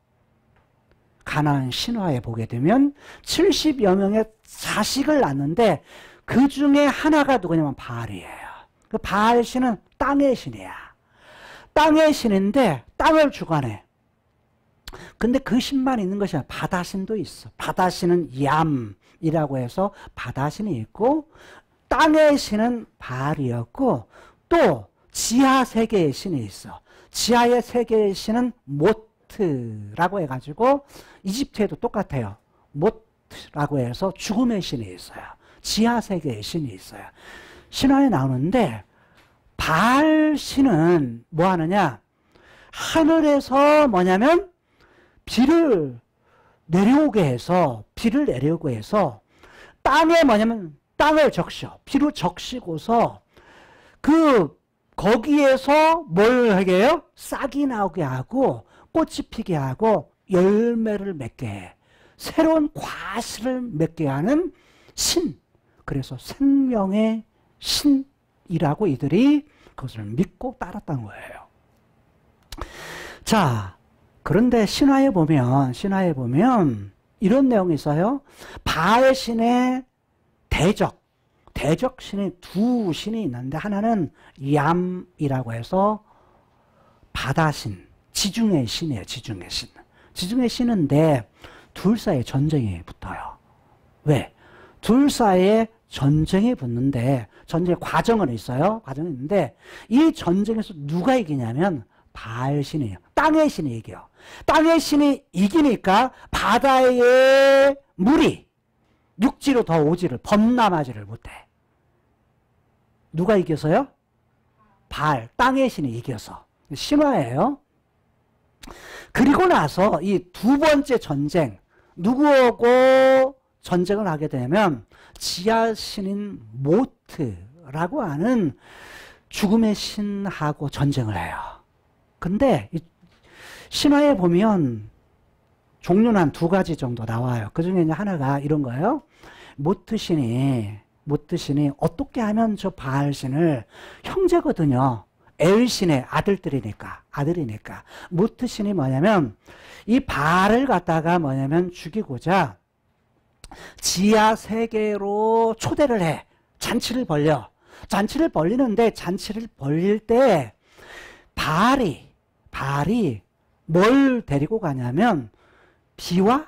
가나안 신화에 보게 되면 70여 명의 자식을 낳는데 그 중에 하나가 누구냐면 바알이에요. 그 바알 신은 땅의 신이야. 땅의 신인데 땅을 주관해. 근데 그 신만 있는 것이 아니라 바다신도 있어. 바다신은 얌이라고 해서 바다신이 있고 땅의 신은 바알이었고 또 지하 세계의 신이 있어. 지하의 세계의 신은 모트라고 해가지고 이집트에도 똑같아요. 모트라고 해서 죽음의 신이 있어요. 지하 세계의 신이 있어요. 신화에 나오는데 바알 신은 뭐 하느냐? 하늘에서 뭐냐면 비를 내려오게 해서 땅에 뭐냐면 땅을 적셔. 비로 적시고서 거기에서 뭘 하게 해요? 싹이 나오게 하고 꽃이 피게 하고 열매를 맺게 해. 새로운 과실을 맺게 하는 신. 그래서 생명의 신이라고 이들이 그것을 믿고 따랐다는 거예요. 자, 그런데 신화에 보면 이런 내용이 있어요. 바알 신의 대적 신이 두 신이 있는데 하나는 얌이라고 해서 바다신, 지중해 신이에요. 지중해 신인데 둘 사이에 전쟁이 붙어요. 왜? 둘 사이에 전쟁이 붙는데 전쟁의 과정은 있어요. 과정이 있는데 이 전쟁에서 누가 이기냐면 바알 신이에요. 땅의 신이 이겨요. 땅의 신이 이기니까 바다의 물이 육지로 더 오지를 범람하지를 못해. 누가 이겨서요? 바알, 땅의 신이 이겨서. 신화예요. 그리고 나서 이 두 번째 전쟁, 누구하고 전쟁을 하게 되면 지하신인 모트라고 하는 죽음의 신하고 전쟁을 해요. 근데 이 신화에 보면 종류는 한 두 가지 정도 나와요. 그 중에 하나가 이런 거예요. 모트 신이 어떻게 하면 저 바알 신을, 형제거든요. 엘 신의 아들이니까. 모트 신이 뭐냐면 이 바알을 갖다가 뭐냐면 죽이고자 지하 세계로 초대를 해. 잔치를 벌려. 잔치를 벌리는데, 잔치를 벌릴 때 바알이 뭘 데리고 가냐면 비와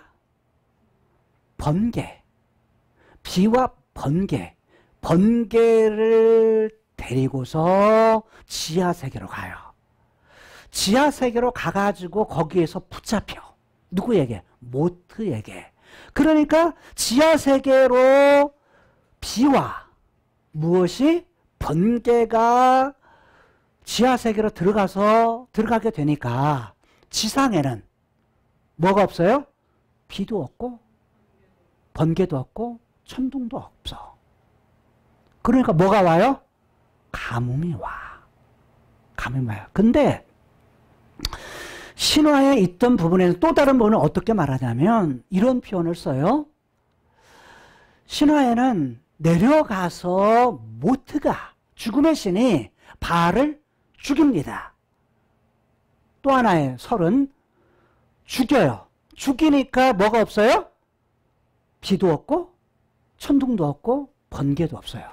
번개를 데리고서 지하세계로 가요. 지하세계로 가가지고 거기에서 붙잡혀. 누구에게? 모트에게. 그러니까 지하세계로 비와 무엇이? 번개가 지하세계로 들어가게 되니까 지상에는 뭐가 없어요? 비도 없고 번개도 없고 천둥도 없어. 그러니까 뭐가 와요? 가뭄이 와요. 근데 신화에 있던 부분에서 또 다른 부분은 어떻게 말하냐면 이런 표현을 써요. 신화에는 내려가서 모트가, 죽음의 신이 바알을 죽입니다. 또 하나의 설은 죽여요. 죽이니까 뭐가 없어요? 비도 없고 천둥도 없고 번개도 없어요.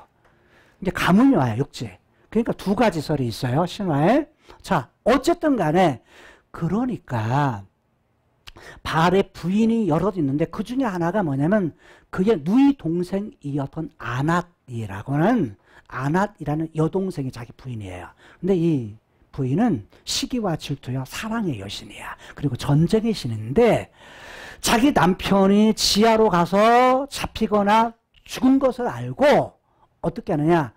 이제 가뭄이 와요. 육지. 그러니까 두 가지 설이 있어요. 신화에. 자, 어쨌든 간에 그러니까 바알의 부인이 여럿 있는데 그 중에 하나가 뭐냐면 그의 누이 동생이었던 아낫이라는 여동생이 자기 부인이에요. 근데 이 부인은 시기와 질투와 사랑의 여신이야. 그리고 전쟁의 신인데 자기 남편이 지하로 가서 잡히거나 죽은 것을 알고 어떻게 하느냐?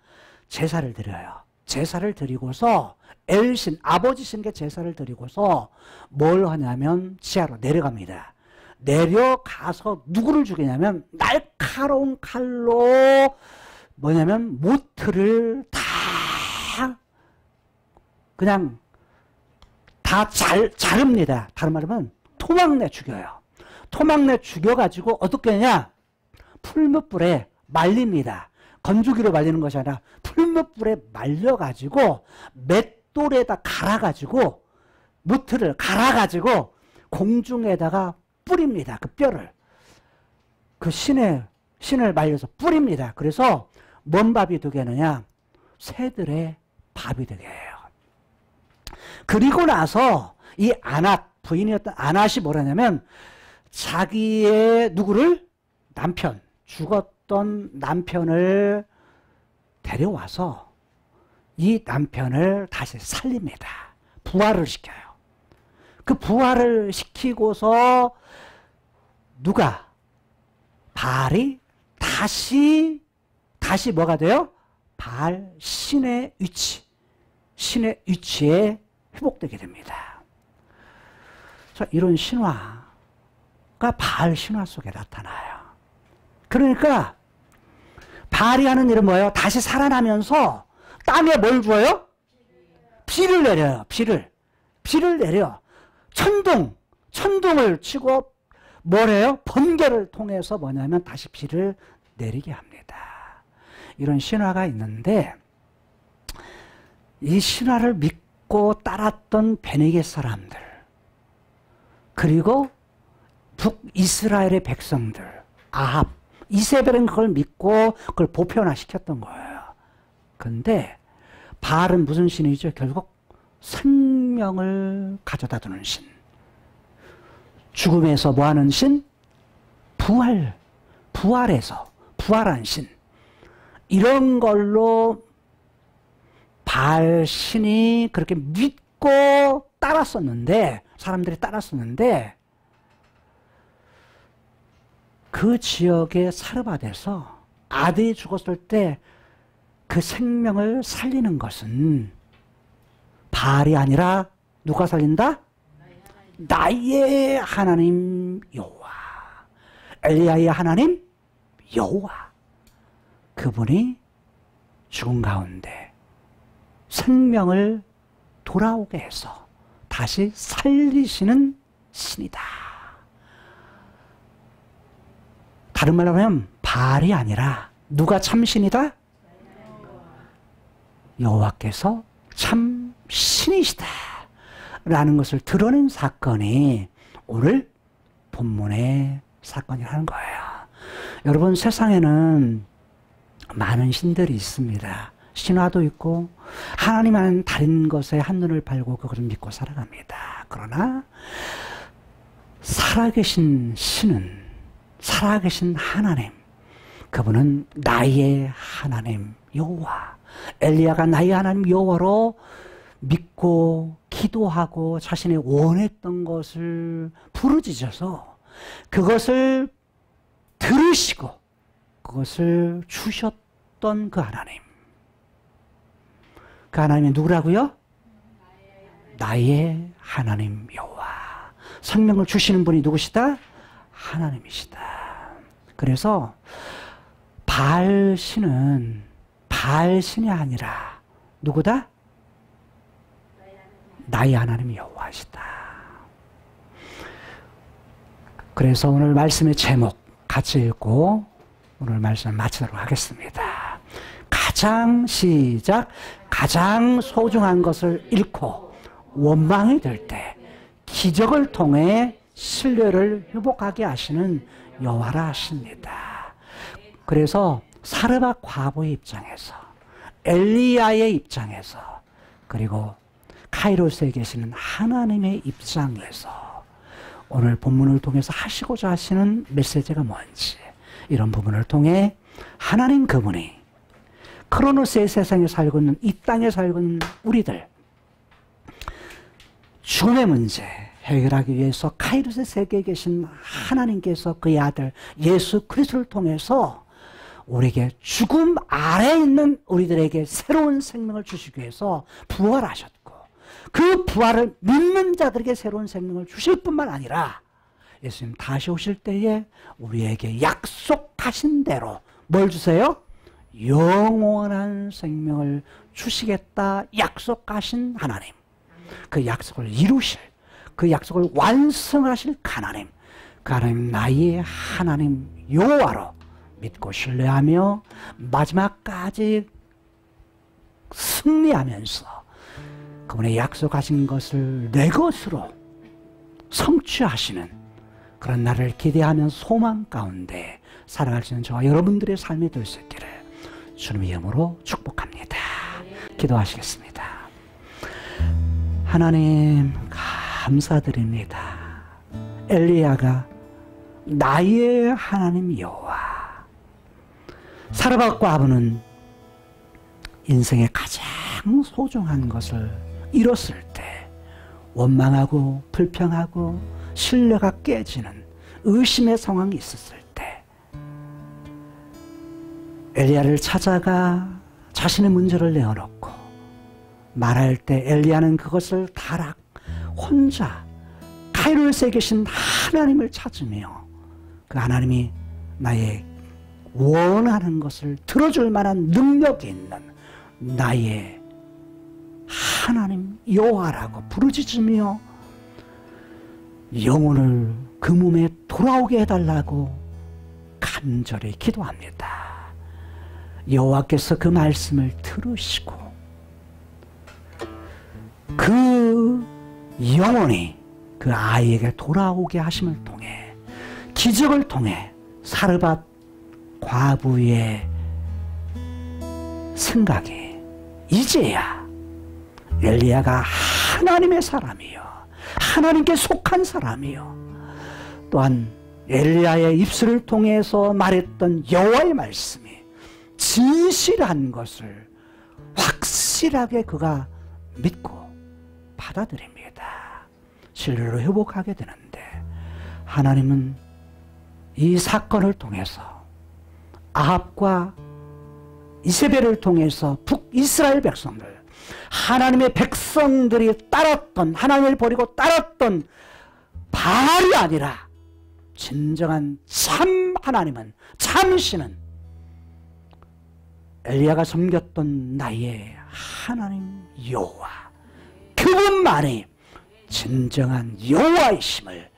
제사를 드려요. 제사를 드리고서 엘신, 아버지 신께 제사를 드리고서 뭘 하냐면 지하로 내려갑니다. 내려가서 누구를 죽이냐면 날카로운 칼로 뭐냐면 모트를 다 그냥 다 자릅니다. 다른 말하면 토막내 죽여요. 토막내 죽여가지고 어떻게 하냐? 풀무불에 말립니다. 건조기로 말리는 것이 아니라 풀무불에 말려가지고 맷돌에다 갈아가지고 무트를 갈아가지고 공중에다가 뿌립니다. 그 뼈를. 그 신을 말려서 뿌립니다. 그래서 뭔 밥이 되게 하느냐? 새들의 밥이 되게 해요. 그리고 나서 이 아낫, 부인이었던 아낫이 뭐라냐면 자기의 누구를? 남편, 죽었던 남편을 데려와서 이 남편을 다시 살립니다. 부활을 시켜요. 그 부활을 시키고서 누가? 바알이 다시 뭐가 돼요? 바알 신의 위치에 회복되게 됩니다. 자, 이런 신화가 바알 신화 속에 나타나요. 그러니까 바알이 하는 일은 뭐예요? 다시 살아나면서 땅에 뭘 줘요? 비를 내려요. 비를 내려. 천둥을 치고 뭘 해요? 번개를 통해서 뭐냐면 다시 비를 내리게 합니다. 이런 신화가 있는데 이 신화를 믿고 따랐던 베네게 사람들 그리고 북이스라엘의 백성들 아합, 이세벨은 그걸 믿고 그걸 보편화시켰던 거예요. 근데 바알은 무슨 신이죠? 결국 생명을 가져다 두는 신. 죽음에서 뭐하는 신? 부활해서 부활한 신. 이런 걸로 바알 신이 그렇게 믿고 따랐었는데 사람들이 따랐었는데 그 지역의 사르밧에서 아들이 죽었을 때 그 생명을 살리는 것은 바알이 아니라 누가 살린다? 나의 하나님 여호와. 엘리야의 하나님 여호와. 그분이 죽은 가운데 생명을 돌아오게 해서 다시 살리시는 신이다. 다른 말로 하면 바알이 아니라 누가 참신이다? 여호와께서 참 신이시다 라는 것을 드러낸 사건이 오늘 본문의 사건이라는 거예요. 여러분, 세상에는 많은 신들이 있습니다. 신화도 있고 하나님은 다른 것에 한눈을 팔고 그것을 믿고 살아갑니다. 그러나 살아계신 신은, 살아계신 하나님, 그분은 나의 하나님 여호와. 엘리야가 나의 하나님 여호와로 믿고 기도하고 자신이 원했던 것을 부르짖어서 그것을 들으시고 그것을 주셨던 그 하나님. 그 하나님이 누구라고요? 나의 하나님 여호와. 생명을 주시는 분이 누구시다? 하나님이시다. 그래서 바알 신은 바알 신이 아니라 누구다? 나의 하나님 여호와시다. 그래서 오늘 말씀의 제목 같이 읽고 오늘 말씀을 마치도록 하겠습니다. 가장 소중한 것을 잃고 원망이 될 때 기적을 통해 신뢰를 회복하게 하시는 여호와라 하십니다. 그래서 사르밧 과부의 입장에서, 엘리야의 입장에서, 그리고 카이로스에 계시는 하나님의 입장에서 오늘 본문을 통해서 하시고자 하시는 메시지가 뭔지, 이런 부분을 통해 하나님 그분이 크로노스의 세상에 살고 있는, 이 땅에 살고 있는 우리들 죽음의 문제 해결하기 위해서 카이로스 세계에 계신 하나님께서 그의 아들 예수 그리스도를 통해서 우리에게 죽음 아래에 있는 우리들에게 새로운 생명을 주시기 위해서 부활하셨고, 그 부활을 믿는 자들에게 새로운 생명을 주실 뿐만 아니라 예수님 다시 오실 때에 우리에게 약속하신 대로 뭘 주세요? 영원한 생명을 주시겠다 약속하신 하나님. 그 약속을 이루실, 그 약속을 완성하실 하나님, 그 하나님 나의 하나님 여호와로 믿고 신뢰하며 마지막까지 승리하면서 그분의 약속하신 것을 내 것으로 성취하시는 그런 날을 기대하며 소망 가운데 살아갈 수 있는 저와 여러분들의 삶이 될 수 있기를 주님의 이름으로 축복합니다. 기도하시겠습니다. 하나님 감사드립니다. 엘리야가 나의 하나님 여호와. 사르밧 과부는 인생의 가장 소중한 것을 잃었을 때 원망하고 불평하고 신뢰가 깨지는 의심의 상황이 있었을 때 엘리야를 찾아가 자신의 문제를 내어놓고 말할 때 엘리야는 그것을 다락 혼자 카이로스에 계신 하나님을 찾으며 그 하나님이 나의 원하는 것을 들어줄 만한 능력이 있는 나의 하나님 여호와라고 부르짖으며 영혼을 그 몸에 돌아오게 해달라고 간절히 기도합니다. 여호와께서 그 말씀을 들으시고 그 영혼이 그 아이에게 돌아오게 하심을 통해 기적을 통해 사르밧 과부의 생각이 이제야 엘리야가 하나님의 사람이요 하나님께 속한 사람이요 또한 엘리야의 입술을 통해서 말했던 여호와의 말씀이 진실한 것을 확실하게 그가 믿고 받아들입니다. 신뢰를 회복하게 되는데 하나님은 이 사건을 통해서 아합과 이세벨을 통해서 북이스라엘 백성들 하나님의 백성들이 따랐던, 하나님을 버리고 따랐던 바알이 아니라 진정한 참 하나님은, 참 신은 엘리야가 섬겼던 나의 하나님 여호와, 그분만이 진정한 여호와이심을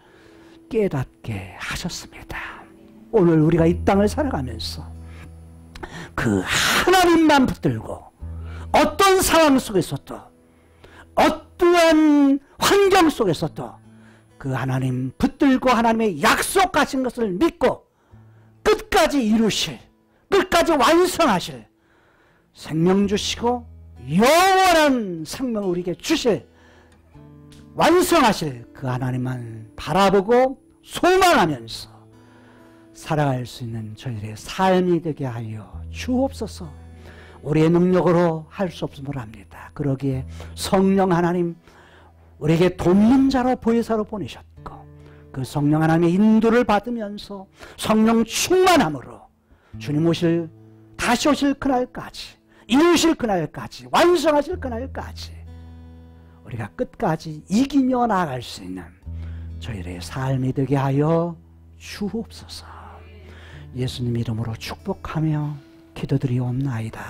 깨닫게 하셨습니다. 오늘 우리가 이 땅을 살아가면서 그 하나님만 붙들고 어떤 상황 속에서도, 어떠한 환경 속에서도 그 하나님 붙들고 하나님의 약속하신 것을 믿고 끝까지 이루실, 끝까지 완성하실, 생명 주시고 영원한 생명을 우리에게 주실, 완성하실 그 하나님만 바라보고 소망하면서 살아갈 수 있는 저희들의 삶이 되게 하여 주옵소서. 우리의 능력으로 할 수 없음을 압니다. 그러기에 성령 하나님 우리에게 돕는 자로, 보혜사로 보내셨고, 그 성령 하나님의 인도를 받으면서 성령 충만함으로 주님 오실, 다시 오실 그날까지, 이루실 그날까지, 완성하실 그날까지 우리가 끝까지 이기며 나아갈 수 있는 저희들의 삶이 되게 하여 주옵소서. 예수님 이름으로 축복하며 기도드리옵나이다.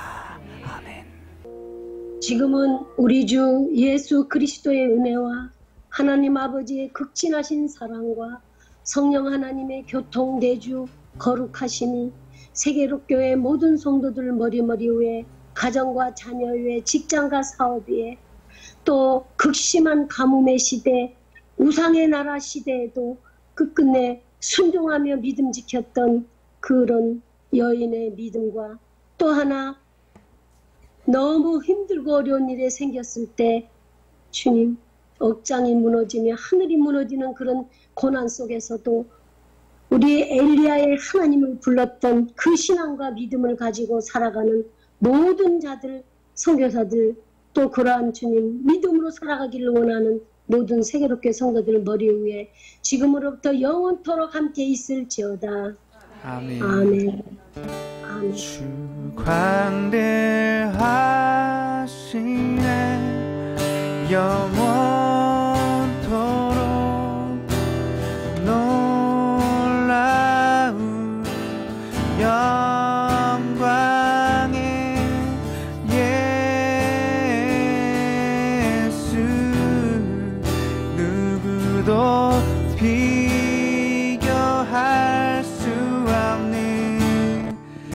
아멘. 지금은 우리 주 예수 그리스도의 은혜와 하나님 아버지의 극진하신 사랑과 성령 하나님의 교통대주 거룩하심이 세계롭교회 모든 성도들 머리머리 위에, 가정과 자녀 위에, 직장과 사업 위에, 또 극심한 가뭄의 시대, 우상의 나라 시대에도 끝끝내 순종하며 믿음 지켰던 그런 여인의 믿음과, 또 하나 너무 힘들고 어려운 일이 생겼을 때 주님, 억장이 무너지며 하늘이 무너지는 그런 고난 속에서도 우리 엘리야의 하나님을 불렀던 그 신앙과 믿음을 가지고 살아가는 모든 자들, 선교사들, 또 그러한 주님 믿음으로 살아가기를 원하는 모든 세계롭게 성도들 머리 위에 지금으로부터 영원토록 함께 있을지어다. 아멘. 아멘. 아멘. 주 광대하시네 영원